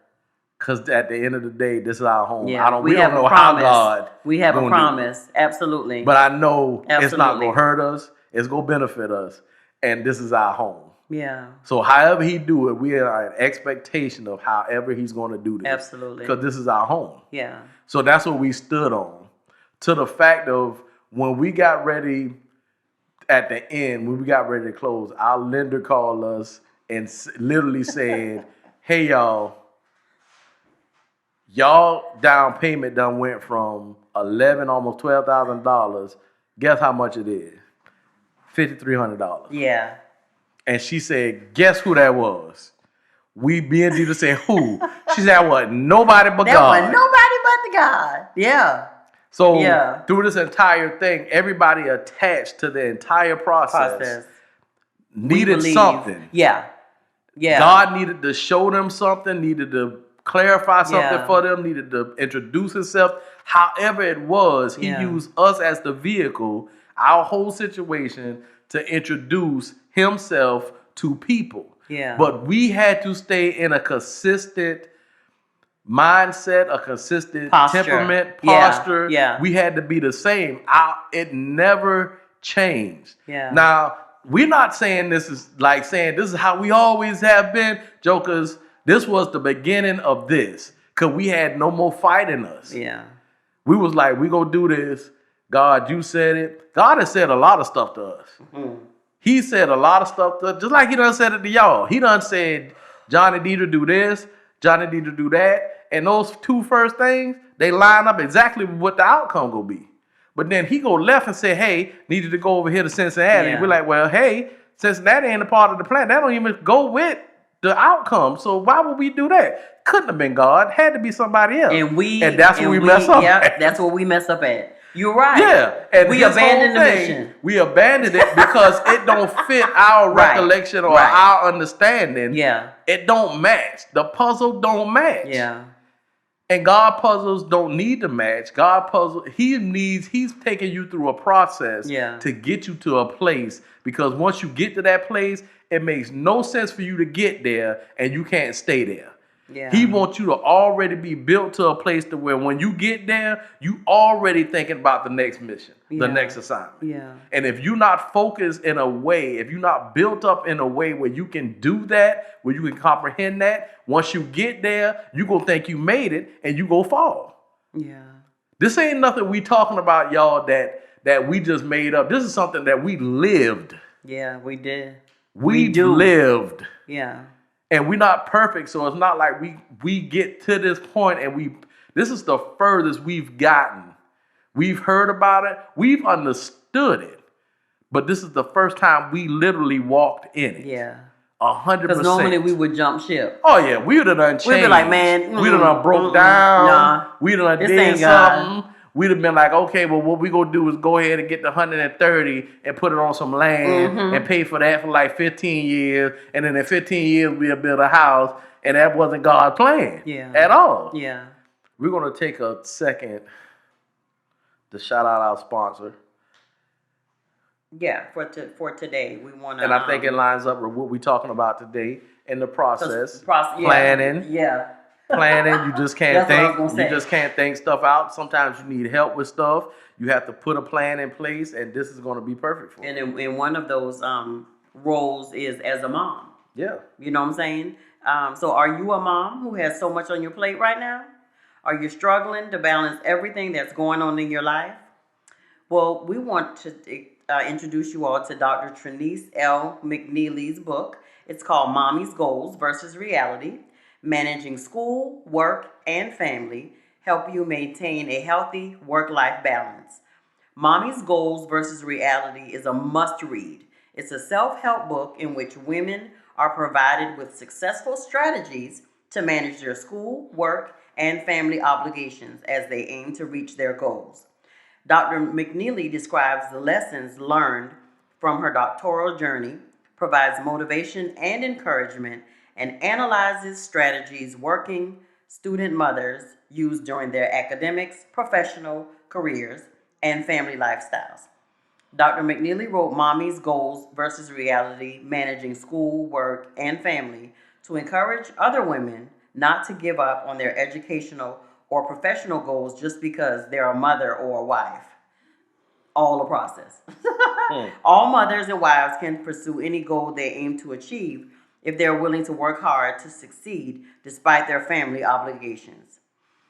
Speaker 1: because at the end of the day, this is our home.
Speaker 2: Yeah,
Speaker 1: we don't know how God.
Speaker 2: We have a promise, absolutely.
Speaker 1: But I know it's not gonna hurt us. It's gonna benefit us, and this is our home.
Speaker 2: Yeah.
Speaker 1: So however he do it, we are in expectation of however he's going to do this.
Speaker 2: Absolutely.
Speaker 1: Because this is our home.
Speaker 2: Yeah.
Speaker 1: So that's what we stood on. To the fact of when we got ready at the end, when we got ready to close, our lender called us and literally said, hey, y'all down payment done went from $11,000, almost $12,000. Guess how much it is? $5,300.
Speaker 2: Yeah.
Speaker 1: And she said, guess who that was? Me and Deirdra said, who? She said, that wasn't nobody but God.
Speaker 2: That wasn't nobody but the God. Yeah.
Speaker 1: So through this entire thing, everybody attached to the entire process needed something.
Speaker 2: Yeah. Yeah.
Speaker 1: God needed to show them something, needed to clarify something for them, needed to introduce himself. However it was, he used us as the vehicle, our whole situation, to introduce himself to people.
Speaker 2: Yeah.
Speaker 1: But we had to stay in a consistent mindset, a consistent temperament, posture.
Speaker 2: Yeah.
Speaker 1: We had to be the same. It never changed.
Speaker 2: Yeah.
Speaker 1: Now, we're not saying this is like saying this is how we always have been, jokers. This was the beginning of this, because we had no more fight in us.
Speaker 2: Yeah.
Speaker 1: We was like, we gonna do this. God, you said it. God has said a lot of stuff to us.
Speaker 2: Mm-hmm.
Speaker 1: He said a lot of stuff to us, just like he done said it to y'all. He done said, Johnnie Deirdra do this, Johnnie Deirdra do that. And those two first things, they line up exactly with what the outcome gonna be. But then he go left and say, hey, needed to go over here to Cincinnati.
Speaker 2: Yeah.
Speaker 1: We're like, well, hey, Cincinnati ain't a part of the plan. That don't even go with the outcome. So why would we do that? Couldn't have been God. Had to be somebody else. And that's where we mess up at.
Speaker 2: That's where we mess up at. You're right.
Speaker 1: Yeah. And
Speaker 2: we abandoned the mission.
Speaker 1: We abandoned it because it don't fit our recollection or our understanding.
Speaker 2: Yeah.
Speaker 1: It don't match. The puzzle don't match.
Speaker 2: Yeah.
Speaker 1: And God puzzles don't need to match. God puzzle, he's taking you through a process to get you to a place. Because once you get to that place, it makes no sense for you to get there and you can't stay there.
Speaker 2: Yeah.
Speaker 1: He wants you to already be built to a place to where when you get there, you already thinking about the next mission, the next assignment.
Speaker 2: Yeah.
Speaker 1: And if you're not focused in a way, if you're not built up in a way where you can do that, where you can comprehend that, once you get there, you gonna think you made it and you gonna fall.
Speaker 2: Yeah.
Speaker 1: This ain't nothing we talking about, y'all, that we just made up. This is something that we lived.
Speaker 2: Yeah, we did.
Speaker 1: We lived.
Speaker 2: Yeah.
Speaker 1: And we're not perfect, so it's not like we get to this point and this is the furthest we've gotten. We've heard about it, we've understood it, but this is the first time we literally walked in it.
Speaker 2: Yeah.
Speaker 1: 100%.
Speaker 2: Because normally we would jump ship.
Speaker 1: Oh yeah, we would have done changed.
Speaker 2: We'd be like, man,
Speaker 1: we done broke down.
Speaker 2: Nah,
Speaker 1: we done
Speaker 2: this
Speaker 1: did
Speaker 2: ain't
Speaker 1: something.
Speaker 2: God.
Speaker 1: We'd have been like, okay, well, what we gonna do is go ahead and get the 130 and put it on some land and pay for that for like 15 years. And then in 15 years, we'll build a house. And that wasn't God's plan at all.
Speaker 2: Yeah.
Speaker 1: We're gonna take a second to shout out our sponsor.
Speaker 2: Yeah, for today, we want to.
Speaker 1: And I think it lines up with what we're talking about today in the process.
Speaker 2: Planning.
Speaker 1: Planning, you just can't think.
Speaker 2: You
Speaker 1: just can't think stuff out. Sometimes you need help with stuff. You have to put a plan in place, and this is going to be perfect for you.
Speaker 2: And one of those roles is as a mom.
Speaker 1: Yeah.
Speaker 2: You know what I'm saying? So are you a mom who has so much on your plate right now? Are you struggling to balance everything that's going on in your life? Well, we want to introduce you all to Dr. Trinice L. McNeely's book. It's called Mommy's Goals versus Reality. Managing school, work, and family help you maintain a healthy work-life balance. Mommy's Goals versus Reality is a must-read. It's a self-help book in which women are provided with successful strategies to manage their school, work, and family obligations as they aim to reach their goals. Dr. McNeely describes the lessons learned from her doctoral journey, provides motivation and encouragement, and analyzes strategies working student mothers use during their academics, professional careers, and family lifestyles. Dr. McNeely wrote Mommy's Goals versus Reality, Managing School, Work, and Family to encourage other women not to give up on their educational or professional goals just because they're a mother or a wife. All a process. All mothers and wives can pursue any goal they aim to achieve if they're willing to work hard to succeed despite their family obligations.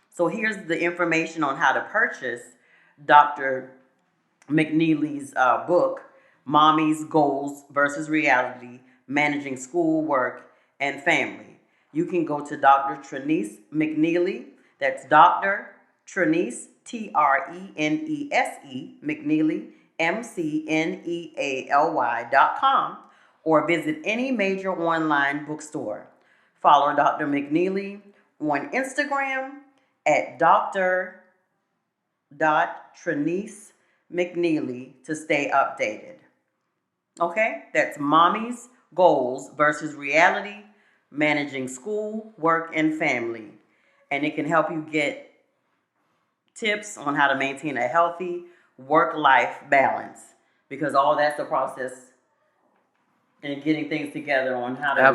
Speaker 2: So here's the information on how to purchase Dr. McNeely's book, Mommy's Goals versus Reality, Managing School, Work, and Family. You can go to Dr. Trinice McNeely, that's Dr. Trinice, Trenese, McNeely, McNealy.com, or visit any major online bookstore. Follow Dr. McNeely on Instagram at Dr.Trinice McNeely to stay updated. Okay, that's Mommy's Goals versus Reality, Managing School, Work, and Family. And it can help you get tips on how to maintain a healthy work-life balance, because all that's the process and getting things together on how to,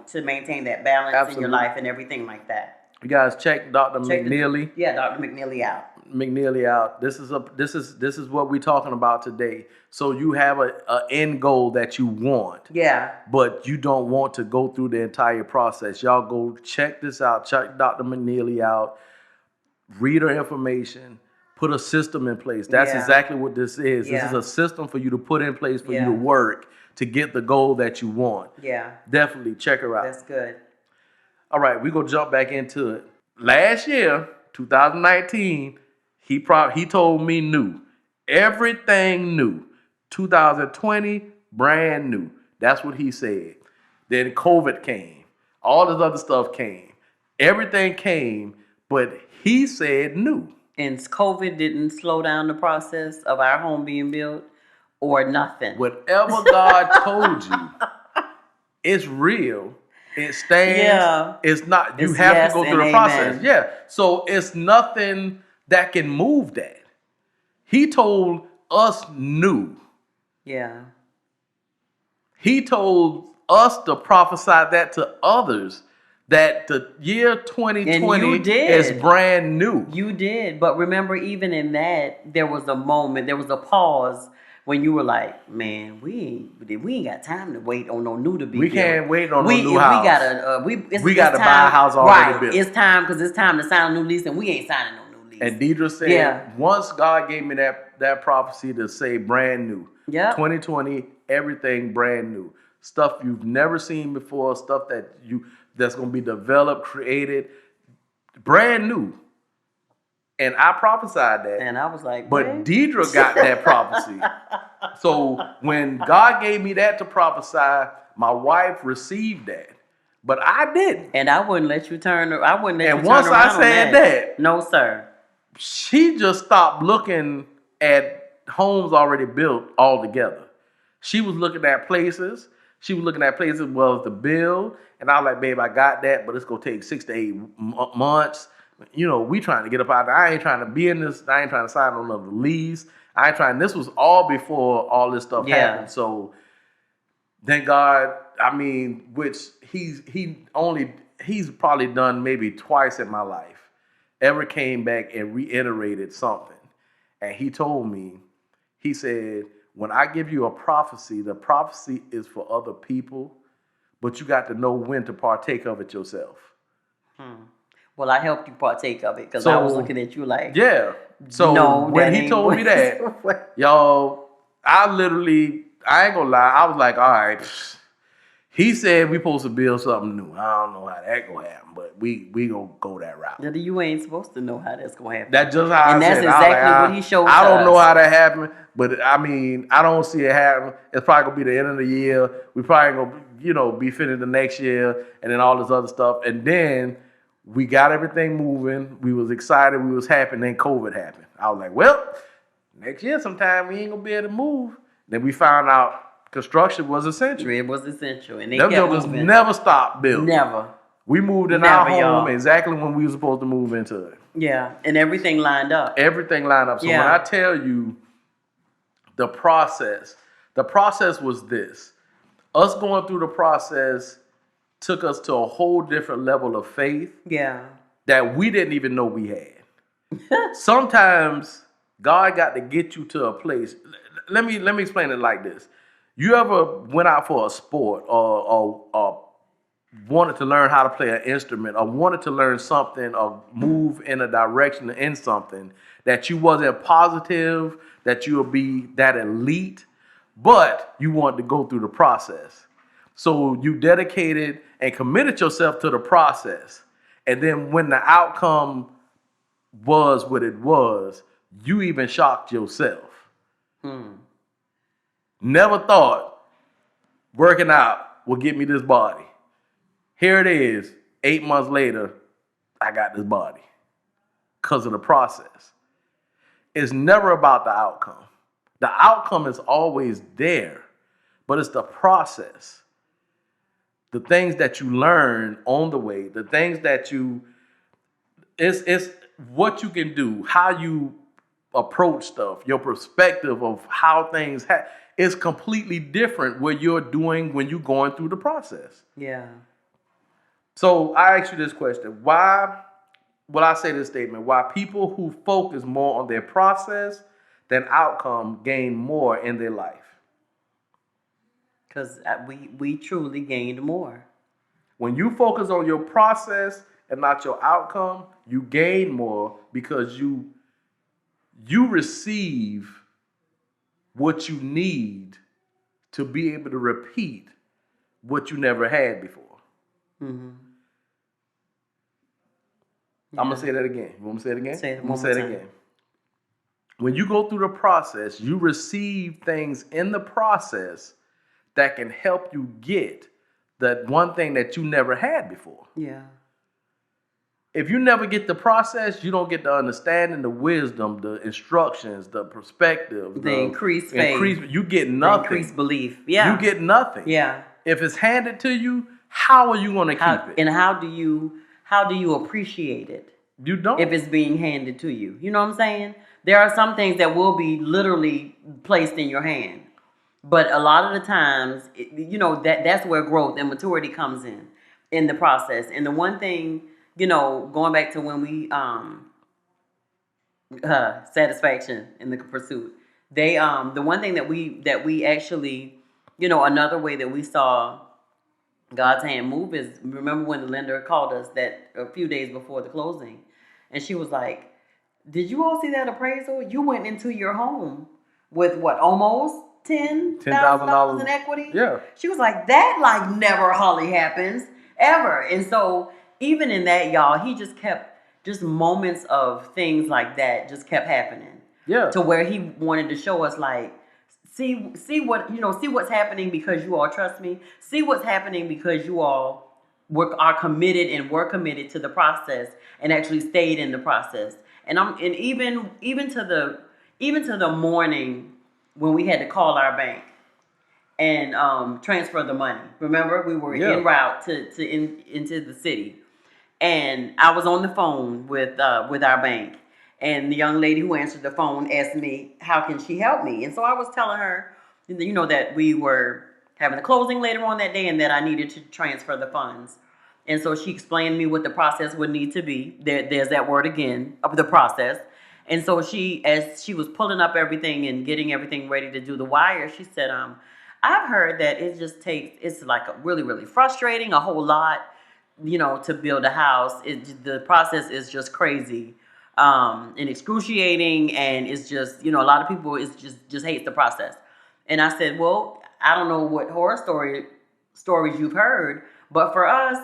Speaker 2: to maintain that balance in your life and everything like that.
Speaker 1: You guys check Dr. McNeely.
Speaker 2: Dr. McNeely out.
Speaker 1: McNeely out. This is what we're talking about today. So you have a end goal that you want,
Speaker 2: Yeah.
Speaker 1: but you don't want to go through the entire process. Y'all go check this out. Check Dr. McNeely out. Read her information. Put a system in place. That's exactly what this is. This is a system for you to put in place for you to work to get the goal that you want.
Speaker 2: Yeah.
Speaker 1: Definitely check her out.
Speaker 2: That's good.
Speaker 1: All right, we're going to jump back into it. Last year, 2019, he told me new. Everything new. 2020, brand new. That's what he said. Then COVID came. All this other stuff came. Everything came, but he said new.
Speaker 2: And COVID didn't slow down the process of our home being built or nothing.
Speaker 1: Whatever God told you, it's real. It stands. Yeah. It's not. You have to go through the process. Yeah. So it's nothing that can move that. He told us new.
Speaker 2: Yeah.
Speaker 1: He told us to prophesy that to others. That the year 2020 is brand new.
Speaker 2: You did. But remember, even in that, there was a moment, there was a pause when you were like, man, we ain't got time to wait on no new to be built.
Speaker 1: We can't wait on no new house.
Speaker 2: We gotta
Speaker 1: buy a house already built.
Speaker 2: It's time because it's time to sign a new lease, and we ain't signing no new lease.
Speaker 1: And Deirdra said, once God gave me that prophecy to say brand new, 2020, everything brand new. Stuff you've never seen before, stuff that's going to be developed, created, brand new. And I prophesied that.
Speaker 2: And I was like,
Speaker 1: but Deirdra got that prophecy. So when God gave me that to prophesy, my wife received that. But I didn't.
Speaker 2: And I wouldn't let you turn around.
Speaker 1: And once I said that,
Speaker 2: no, sir.
Speaker 1: She just stopped looking at homes already built altogether. She was looking at places. She was looking at places well to build. And I was like, babe, I got that, but it's going to take 6 to 8 months. You know, we trying to get up out there. I ain't trying to be in this. I ain't trying to sign on another lease. I ain't trying. This was all before all this stuff happened. So, thank God. I mean, which he's probably done maybe twice in my life. Ever came back and reiterated something. And he told me, he said, when I give you a prophecy, the prophecy is for other people, but you got to know when to partake of it yourself.
Speaker 2: Well, I helped you partake of it because I was looking at you like,
Speaker 1: So
Speaker 2: no,
Speaker 1: when he told me that, y'all, I ain't gonna lie, I was like, all right. He said we supposed to build something new. I don't know how that gonna happen, but we gonna go that route.
Speaker 2: You ain't supposed to know how that's gonna happen.
Speaker 1: That's just how
Speaker 2: and
Speaker 1: I
Speaker 2: that's
Speaker 1: said.
Speaker 2: exactly what he showed us.
Speaker 1: I don't know how that happened, but I mean, I don't see it happen. It's probably gonna be the end of the year. We probably gonna, be finished the next year, and then all this other stuff. And then we got everything moving. We was excited. We was happy. And then COVID happened. I was like, well, next year sometime we ain't gonna be able to move. Then we found out construction was essential.
Speaker 2: It was essential. And they
Speaker 1: them jokers never stopped building.
Speaker 2: Never.
Speaker 1: We moved in our home exactly when we were supposed to move into it.
Speaker 2: Yeah, and everything lined up.
Speaker 1: Everything lined up. So when I tell you the process was this. Us going through the process took us to a whole different level of faith.
Speaker 2: Yeah.
Speaker 1: That we didn't even know we had. Sometimes God got to get you to a place. Let me explain it like this. You ever went out for a sport or wanted to learn how to play an instrument or wanted to learn something or move in a direction in something that you wasn't positive that you'll be that elite, but you wanted to go through the process. So you dedicated and committed yourself to the process. And then when the outcome was what it was, you even shocked yourself. Never thought working out would get me this body. Here it is, 8 months later, I got this body because of the process. It's never about the outcome. The outcome is always there, but it's the process. The things that you learn on the way, the things that it's what you can do, how you approach stuff, your perspective of how things is completely different what you're doing when you're going through the process.
Speaker 2: Yeah.
Speaker 1: So I ask you this question: Why well, I say this statement: why people who focus more on their process than outcome gain more in their life.
Speaker 2: Because we truly gained more.
Speaker 1: When you focus on your process and not your outcome, you gain more because you receive what you need to be able to repeat what you never had before.
Speaker 2: Mm-hmm.
Speaker 1: I'm gonna say that again. You want me to say it again?
Speaker 2: Say it
Speaker 1: I'm
Speaker 2: one
Speaker 1: gonna say
Speaker 2: more
Speaker 1: it
Speaker 2: time.
Speaker 1: again. When you go through the process, you receive things in the process that can help you get that one thing that you never had before.
Speaker 2: Yeah.
Speaker 1: If you never get the process, you don't get the understanding, the wisdom, the instructions, the perspective,
Speaker 2: The increased faith.
Speaker 1: You get
Speaker 2: The
Speaker 1: nothing.
Speaker 2: increased belief. Yeah.
Speaker 1: You get nothing.
Speaker 2: Yeah.
Speaker 1: If it's handed to you, how are you going to keep it?
Speaker 2: And how do you appreciate it?
Speaker 1: You don't.
Speaker 2: If it's being handed to you. You know what I'm saying? There are some things that will be literally placed in your hand. But a lot of the times, that's where growth and maturity comes in the process. And the one thing, going back to when we satisfaction in the pursuit, the one thing that we actually, another way that we saw God's hand move is, remember when the lender called us that a few days before the closing, and she was like, "Did you all see that appraisal? You went into your home with what, almost $10,000 in equity?"
Speaker 1: Yeah.
Speaker 2: She was like, "That like never hardly happens ever." And so even in that, y'all, he just kept just moments of things like that just kept happening.
Speaker 1: Yeah.
Speaker 2: To where he wanted to show us like, see what's happening because you all trust me. See what's happening because you all are committed and were committed to the process and actually stayed in the process. And even to the morning when we had to call our bank and transfer the money. Remember, we were en route into the city, and I was on the phone with our bank. And the young lady who answered the phone asked me, how can she help me? And so I was telling her, that we were having a closing later on that day and that I needed to transfer the funds. And so she explained to me what the process would need to be. There's that word again, of the process. And so as she was pulling up everything and getting everything ready to do the wire, she said, I've heard that it's like a really, really frustrating, a whole lot, to build a house. The process is just crazy. And excruciating, and it's just, a lot of people just hate the process. And I said, well, I don't know what horror stories you've heard, but for us,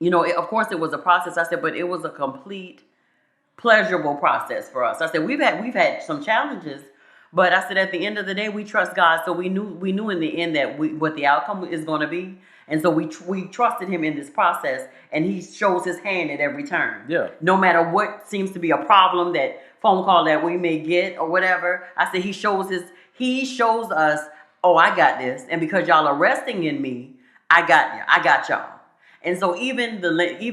Speaker 2: of course it was a process. I said, but it was a complete pleasurable process for us. I said, we've had some challenges, but I said, at the end of the day, we trust God. So we knew in the end that what the outcome is going to be. And so we trusted him in this process, and he shows his hand at every turn.
Speaker 1: Yeah.
Speaker 2: No matter what seems to be a problem, that phone call that we may get or whatever, I said he shows us, oh, I got this, and because y'all are resting in me, I got y'all. And so even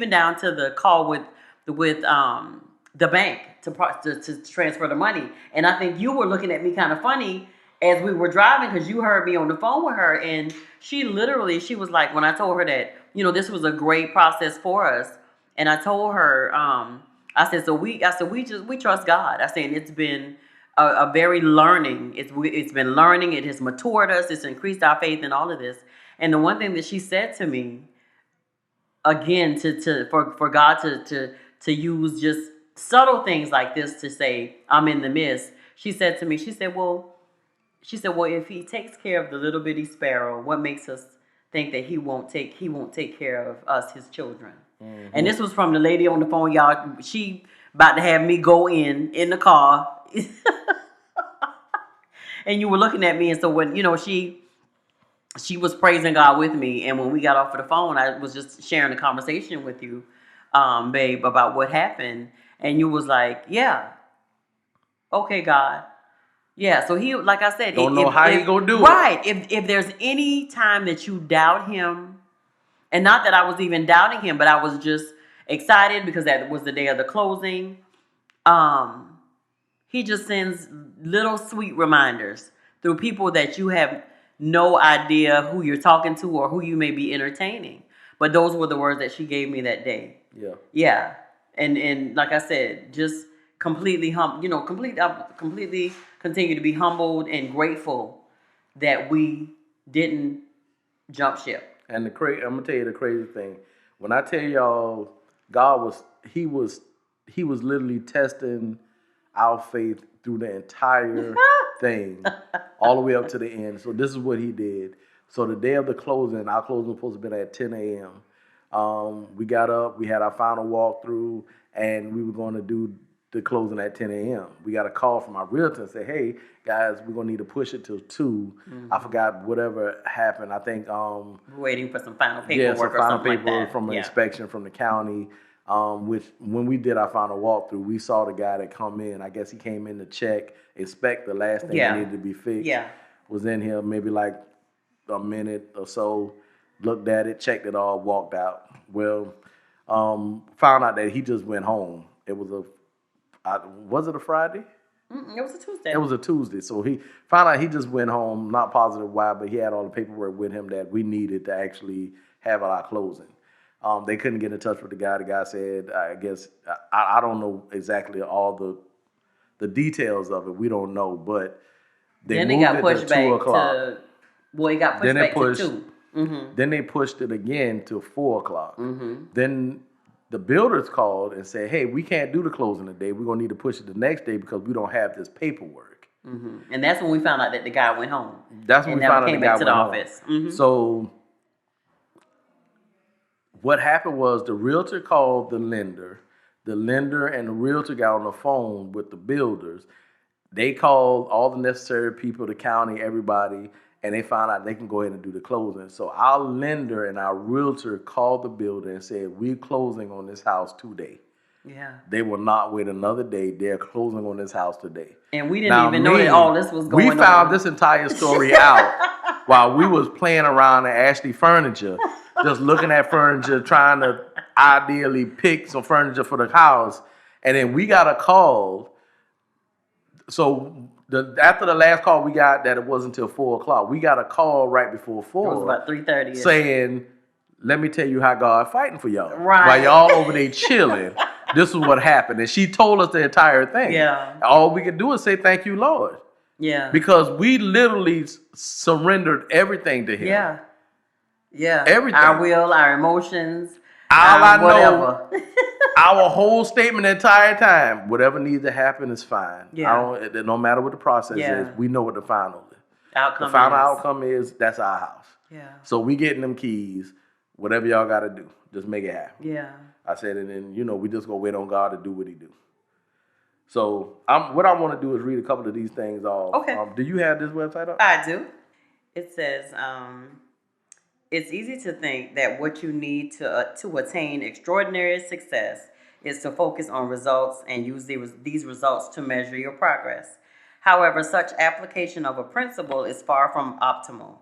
Speaker 2: down to the call with the bank to transfer the money, and I think you were looking at me kind of funny as we were driving, because you heard me on the phone with her, and she was like, when I told her that, this was a great process for us, and I told her, I said we trust God. I said it's been a very learning. It's been learning. It has matured us. It's increased our faith in all of this. And the one thing that she said to me, again, for God to use just subtle things like this to say, I'm in the midst. She said to me, well, if he takes care of the little bitty sparrow, what makes us think that he won't take care of us, his children? Mm-hmm. And this was from the lady on the phone, y'all. She about to have me go in the car. And you were looking at me, and so when, she was praising God with me, and when we got off of the phone, I was just sharing a conversation with you, babe, about what happened, and you was like, yeah, okay, God. Yeah, so he, like I said,
Speaker 1: don't know how he gonna do it.
Speaker 2: Right. If there's any time that you doubt him, and not that I was even doubting him, but I was just excited because that was the day of the closing. He just sends little sweet reminders through people that you have no idea who you're talking to or who you may be entertaining. But those were the words that she gave me that day.
Speaker 1: Yeah.
Speaker 2: Yeah. and like I said, just completely completely continue to be humbled and grateful that we didn't jump ship.
Speaker 1: And I'm gonna tell you the crazy thing. When I tell y'all, God was he was literally testing our faith through the entire thing, all the way up to the end. So this is what he did. So the day of the closing, our closing was supposed to be at 10 a.m. We got up, we had our final walkthrough, and we were going to do the closing at 10 a.m. We got a call from our realtor and said, "Hey guys, we're gonna need to push it till 2." I forgot whatever happened. I think
Speaker 2: We're waiting for some final
Speaker 1: yeah,
Speaker 2: paperwork
Speaker 1: some
Speaker 2: or
Speaker 1: final
Speaker 2: something like
Speaker 1: paperwork
Speaker 2: that.
Speaker 1: from an
Speaker 2: Yeah.
Speaker 1: inspection from the county. Which when we did our final walkthrough, we saw the guy that come in. I guess he came in to check, inspect the last thing
Speaker 2: Yeah.
Speaker 1: that needed to be fixed.
Speaker 2: Yeah.
Speaker 1: Was in here maybe like a minute or so, looked at it, checked it all, walked out. Well, found out that he just went home. It was was it a Friday?
Speaker 2: It was a Tuesday.
Speaker 1: It was a Tuesday. So he found out he just went home, not positive why, but he had all the paperwork with him that we needed to actually have at our closing. They couldn't get in touch with the guy. The guy said, I guess, I don't know exactly all the details of it. We don't know, but
Speaker 2: then
Speaker 1: moved
Speaker 2: it got
Speaker 1: it
Speaker 2: pushed
Speaker 1: to
Speaker 2: back
Speaker 1: 2 o'clock.
Speaker 2: It got pushed
Speaker 1: Then
Speaker 2: back
Speaker 1: it pushed,
Speaker 2: to 2.
Speaker 1: Then they pushed it again to 4 o'clock.
Speaker 2: Mm-hmm.
Speaker 1: Then the builders called and said, "Hey, we can't do the closing today. We're gonna need to push it the next day because we don't have this paperwork."
Speaker 2: Mm-hmm. And that's when we found out that the guy went home.
Speaker 1: That's when we found out the guy went home.
Speaker 2: Office. Mm-hmm.
Speaker 1: So what happened was the realtor called the lender and the realtor got on the phone with the builders. They called all the necessary people, the county, everybody, and they found out they can go ahead and do the closing. So our lender and our realtor called the builder and said, "We're closing on this house today."
Speaker 2: Yeah.
Speaker 1: They will not wait another day. They're closing on this house today.
Speaker 2: And we didn't even know that all this was going on.
Speaker 1: We found this entire story out while we was playing around at Ashley Furniture, just looking at furniture, trying to ideally pick some furniture for the house. And then we got a call. So after the last call we got that it wasn't until 4 o'clock, we got a call right before 4.
Speaker 2: It was about 3:30.
Speaker 1: Saying, "Let me tell you how God fighting for y'all."
Speaker 2: Right.
Speaker 1: While y'all over there chilling. This is what happened. And she told us the entire thing.
Speaker 2: Yeah.
Speaker 1: All we could do is say, "Thank you, Lord."
Speaker 2: Yeah.
Speaker 1: Because we literally surrendered everything to him.
Speaker 2: Yeah. Yeah.
Speaker 1: Everything.
Speaker 2: Our will, our emotions.
Speaker 1: All I
Speaker 2: know,
Speaker 1: our whole statement the entire time, whatever needs to happen is fine.
Speaker 2: Yeah.
Speaker 1: No matter what the process
Speaker 2: Yeah.
Speaker 1: is, we know what the final
Speaker 2: outcome
Speaker 1: the final
Speaker 2: is.
Speaker 1: outcome is. That's our house.
Speaker 2: Yeah.
Speaker 1: So we getting them keys. Whatever y'all got to do, just make it happen.
Speaker 2: Yeah.
Speaker 1: I said, and then, we just gonna wait on God to do what he do. So what I want to do is read a couple of these things off.
Speaker 2: Okay.
Speaker 1: Do you have this website up?
Speaker 2: I do. It says, it's easy to think that what you need to attain extraordinary success is to focus on results and use these results to measure your progress. However, such application of a principle is far from optimal.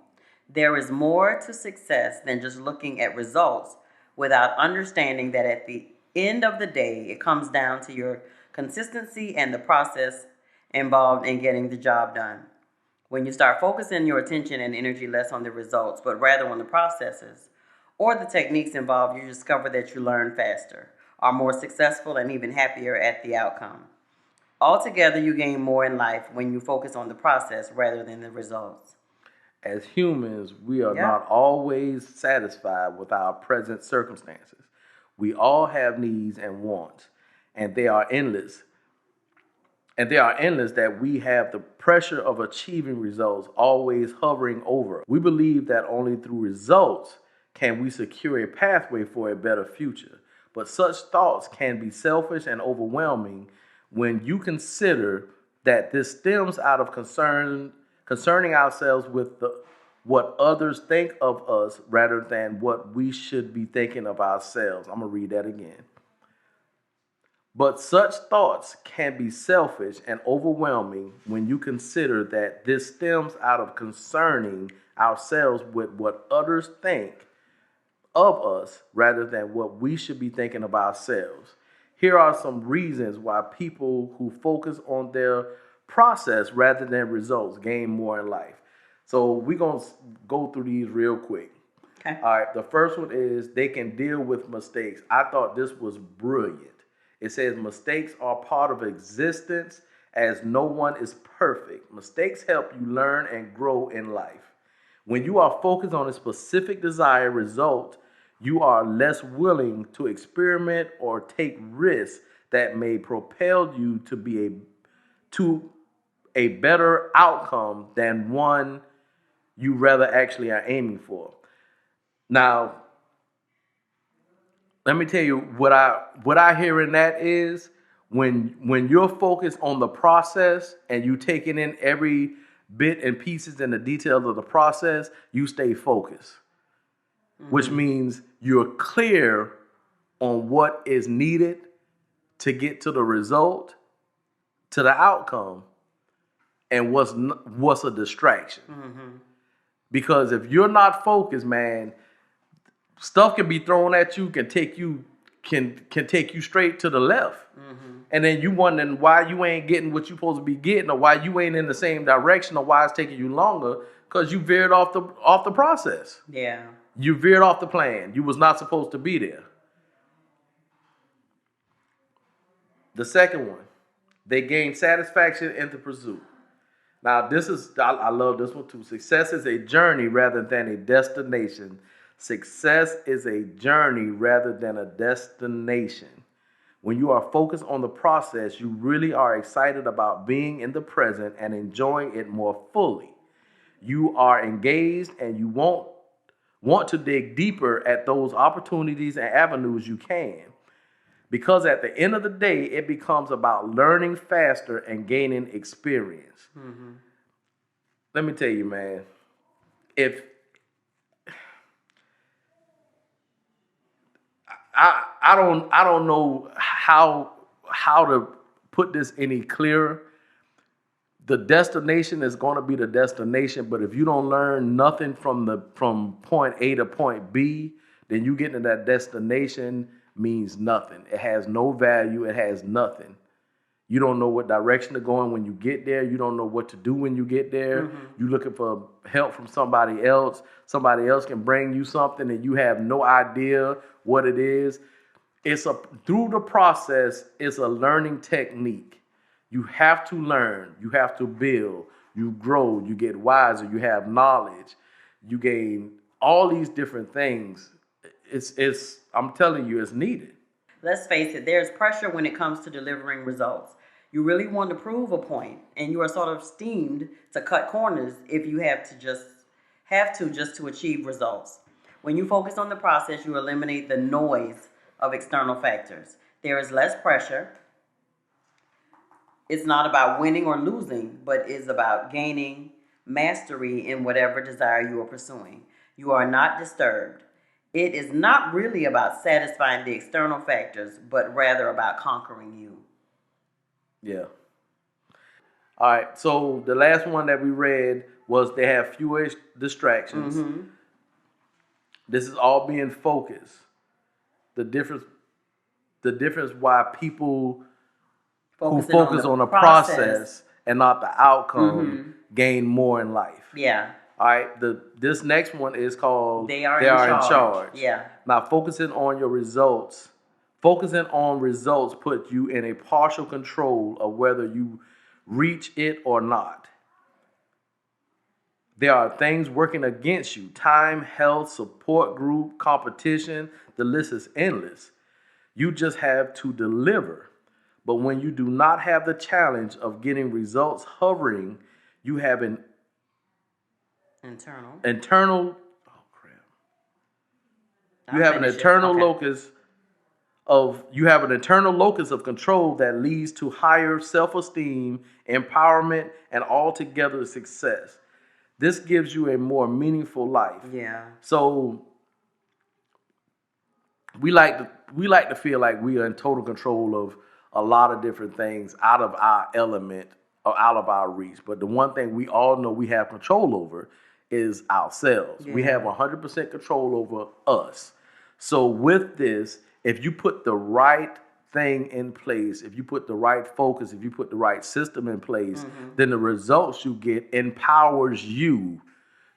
Speaker 2: There is more to success than just looking at results without understanding that at the end of the day, it comes down to your consistency and the process involved in getting the job done. When you start focusing your attention and energy less on the results, but rather on the processes or the techniques involved, you discover that you learn faster, are more successful, and even happier at the outcome. Altogether, you gain more in life when you focus on the process rather than the results.
Speaker 1: As humans, we are not always satisfied with our present circumstances. We all have needs and wants, and they are endless. And they are endless that we have the pressure of achieving results always hovering over. We believe that only through results can we secure a pathway for a better future. But such thoughts can be selfish and overwhelming when you consider that this stems out of concerning ourselves with what others think of us rather than what we should be thinking of ourselves. I'm going to read that again. But such thoughts can be selfish and overwhelming when you consider that this stems out of concerning ourselves with what others think of us rather than what we should be thinking of ourselves. Here are some reasons why people who focus on their process rather than results gain more in life. So we're going to go through these real quick.
Speaker 2: Okay.
Speaker 1: All right. The first one is they can deal with mistakes. I thought this was brilliant. It says mistakes are part of existence as no one is perfect. Mistakes help you learn and grow in life. When you are focused on a specific desired result, you are less willing to experiment or take risks that may propel you to a better outcome than one you rather actually are aiming for. Now, let me tell you what I hear in that is when you're focused on the process and you taking in every bit and pieces and the details of the process, you stay focused, which means you're clear on what is needed to get to the result, to the outcome, and what's a distraction. Because if you're not focused, man, stuff can be thrown at you, can take you straight to the left. And then you wondering why you ain't getting what you supposed to be getting, or why you ain't in the same direction, or why it's taking you longer, because you veered off the process.
Speaker 2: Yeah.
Speaker 1: You veered off the plan. You was not supposed to be there. The second one, they gain satisfaction in the pursuit. Now, I love this one too. Success is a journey rather than a destination. Success is a journey rather than a destination. When you are focused on the process, you really are excited about being in the present and enjoying it more fully. You are engaged and you want to dig deeper at those opportunities and avenues you can. Because at the end of the day, it becomes about learning faster and gaining experience. Let me tell you, man, if I don't know how to put this any clearer. The destination is going to be the destination, but if you don't learn nothing from point A to point B, then you getting to that destination means nothing. It has no value. It has nothing. You don't know what direction to go in when you get there. You don't know what to do when you get there. You're looking for help from somebody else. Somebody else can bring you something and you have no idea what it is. Through the process, it's a learning technique. You have to learn. You have to build. You grow. You get wiser. You have knowledge. You gain all these different things. I'm telling you, it's needed.
Speaker 2: Let's face it, there's pressure when it comes to delivering results. You really want to prove a point, and you are sort of steamed to cut corners if you have to just to achieve results. When you focus on the process, you eliminate the noise of external factors. There is less pressure. It's not about winning or losing, but is about gaining mastery in whatever desire you are pursuing. You are not disturbed. It is not really about satisfying the external factors, but rather about conquering you.
Speaker 1: Yeah. All right. So the last one that we read was they have fewer distractions. This is all being focused. The difference why people who focus on the process and not the outcome gain more in life.
Speaker 2: Yeah.
Speaker 1: All right. This next one is called
Speaker 2: They are in charge. Yeah.
Speaker 1: Now, focusing on results put you in a partial control of whether you reach it or not. There are things working against you: time, health, support group, competition. The list is endless. You just have to deliver. But when you do not have the challenge of getting results hovering, you have an internal You have an internal locus of control that leads to higher self-esteem, empowerment, and altogether success. This gives you a more meaningful life.
Speaker 2: Yeah.
Speaker 1: So we like to feel like we are in total control of a lot of different things out of our element or out of our reach. But the one thing we all know we have control over is ourselves. Yeah. We have 100% control over us. So with this, if you put the right thing in place, if you put the right focus, if you put the right system in place, then the results you get empowers you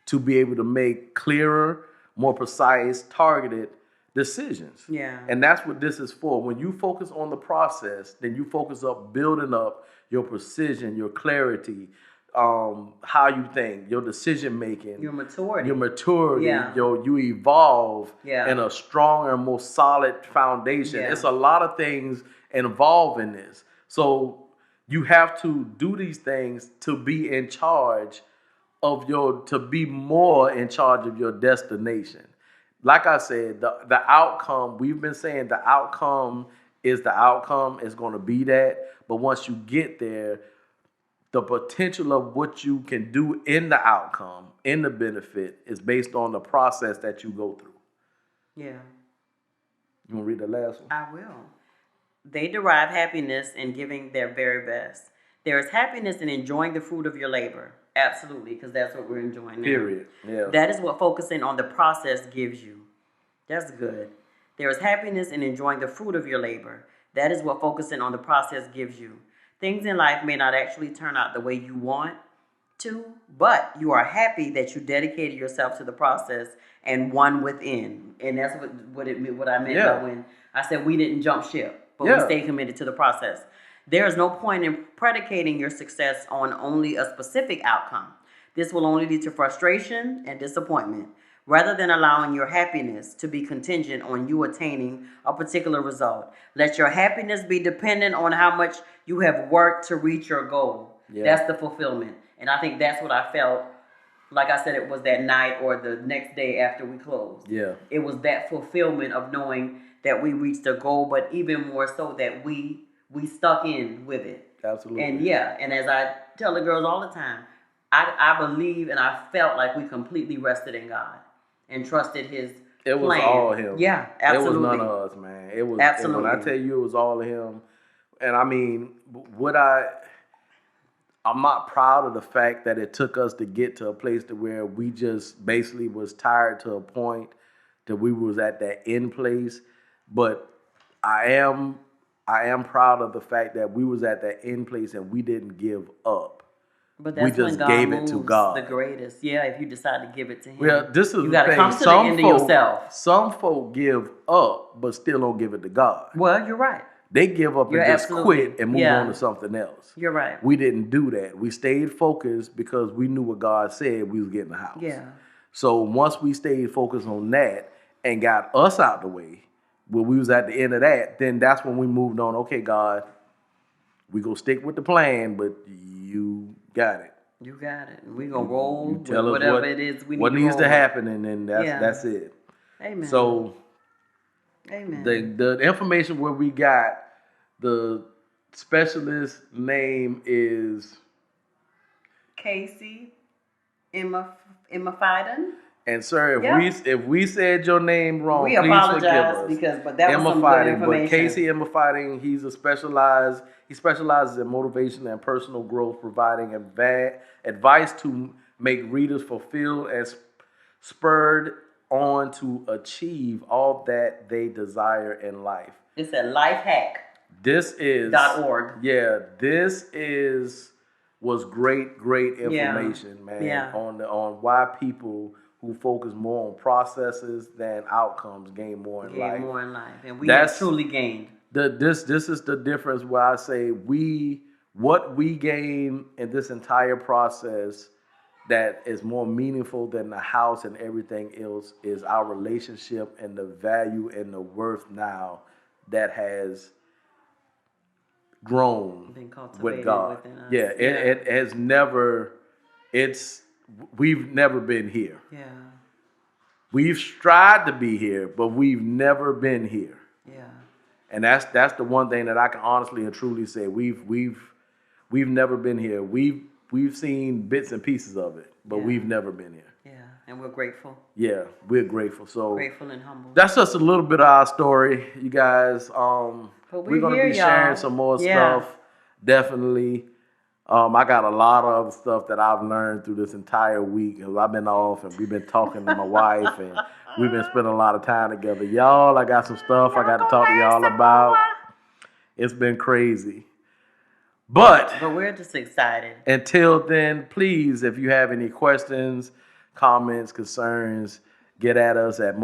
Speaker 1: to be able to make clearer, more precise, targeted decisions.
Speaker 2: Yeah.
Speaker 1: And that's what this is for. When you focus on the process, then you focus up building up your precision, your clarity, how you think, your decision making,
Speaker 2: Your maturity.
Speaker 1: Yeah. You evolve
Speaker 2: Yeah.
Speaker 1: in a stronger, more solid foundation.
Speaker 2: Yeah.
Speaker 1: It's a lot of things involved in this. So you have to do these things to be in charge to be more in charge of your destination. Like I said, the outcome, we've been saying the outcome is the outcome, is going to be that. But once you get there, the potential of what you can do in the outcome, in the benefit, is based on the process that you go through.
Speaker 2: Yeah.
Speaker 1: You want to read the last one?
Speaker 2: I will. They derive happiness in giving their very best. There is happiness in enjoying the fruit of your labor. Absolutely, because that's what we're enjoying now.
Speaker 1: Period. Yeah.
Speaker 2: That is what focusing on the process gives you. That's good. There is happiness in enjoying the fruit of your labor. That is what focusing on the process gives you. Things in life may not actually turn out the way you want to, but you are happy that you dedicated yourself to the process and won within. And that's what I meant by when I said we didn't jump ship, but we stayed committed to the process. There is no point in predicating your success on only a specific outcome. This will only lead to frustration and disappointment, rather than allowing your happiness to be contingent on you attaining a particular result. Let your happiness be dependent on how much you have worked to reach your goal. Yeah. That's the fulfillment. And I think that's what I felt. Like I said, it was that night or the next day after we closed. Yeah. It was that fulfillment of knowing that we reached a goal, but even more so that we stuck in with it.
Speaker 1: Absolutely.
Speaker 2: And as I tell the girls all the time, I believe and I felt like we completely rested in God and trusted His
Speaker 1: It was
Speaker 2: plan.
Speaker 1: all Him.
Speaker 2: Yeah, absolutely.
Speaker 1: It was none of us, man. It was
Speaker 2: absolutely.
Speaker 1: When I tell you it was all Him, and I mean, I'm not proud of the fact that it took us to get to a place to where we just basically was tired to a point that we was at that end place, but I am proud of the fact that we was at that end place and we didn't give up.
Speaker 2: But that's
Speaker 1: we just
Speaker 2: when God
Speaker 1: gave
Speaker 2: moves
Speaker 1: it to God.
Speaker 2: The greatest. Yeah, if you decide to give it to Him.
Speaker 1: Well, this is
Speaker 2: you got to come to the end of yourself.
Speaker 1: Some folk give up, but still don't give it to God.
Speaker 2: Well, you're right.
Speaker 1: They give up and just quit and move on to something else.
Speaker 2: You're right.
Speaker 1: We didn't do that. We stayed focused because we knew what God said we was getting the house.
Speaker 2: Yeah.
Speaker 1: So once we stayed focused on that and got us out the way, when we was at the end of that, then that's when we moved on. Okay, God, we gonna stick with the plan, but you got it.
Speaker 2: You got it. We gonna roll with whatever it is we need.
Speaker 1: What needs to happen, and then that's it.
Speaker 2: Amen.
Speaker 1: So,
Speaker 2: amen.
Speaker 1: The information where we got the specialist name is
Speaker 2: Casey Emma Fiden.
Speaker 1: And sir, if we said your name wrong,
Speaker 2: we
Speaker 1: please
Speaker 2: apologize
Speaker 1: forgive us.
Speaker 2: But that Emma was some good information.
Speaker 1: But Casey Emma Fighting, he specializes in motivation and personal growth, providing advice to make readers fulfilled and spurred on to achieve all that they desire in life.
Speaker 2: It's a life hack.
Speaker 1: This is
Speaker 2: .org.
Speaker 1: Yeah, was great information, man.
Speaker 2: Yeah.
Speaker 1: On why people who focus more on processes than outcomes gain more in life.
Speaker 2: And we have truly gained.
Speaker 1: This is the difference where I say what we gain in this entire process that is more meaningful than the house and everything else is our relationship and the value and the worth now that has grown with God. Yeah, it has never. We've never been here.
Speaker 2: Yeah.
Speaker 1: We've strived to be here, but we've never been here.
Speaker 2: Yeah.
Speaker 1: And that's the one thing that I can honestly and truly say. We've never been here. We've seen bits and pieces of it, but we've never been here.
Speaker 2: Yeah, and we're grateful.
Speaker 1: Yeah, we're grateful. So
Speaker 2: grateful and humble.
Speaker 1: That's just a little bit of our story, you guys. We're gonna be sharing some more stuff. Definitely. I got a lot of other stuff that I've learned through this entire week. I've been off and we've been talking to my wife and we've been spending a lot of time together. Y'all, I got some stuff I got to talk to y'all about. It's been crazy. But
Speaker 2: we're just excited.
Speaker 1: Until then, please, if you have any questions, comments, concerns, get at us at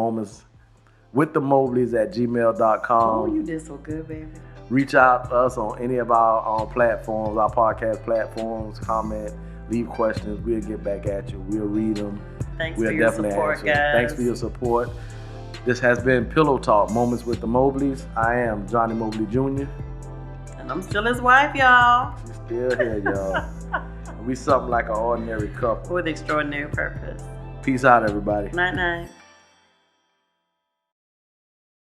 Speaker 1: with the Mobleys at gmail.com.
Speaker 2: Oh, you did so good, baby.
Speaker 1: Reach out to us on any of our platforms, our podcast platforms. Comment, leave questions. We'll get back at you. We'll read them.
Speaker 2: Thanks for your support, guys.
Speaker 1: Thanks for your support. This has been Pillow Talk, Moments with the Mobleys. I am Johnny Mobley Jr.
Speaker 2: And I'm still his wife, y'all.
Speaker 1: She's still here, y'all. We something like an ordinary couple.
Speaker 2: With extraordinary purpose.
Speaker 1: Peace out, everybody.
Speaker 2: Night, night.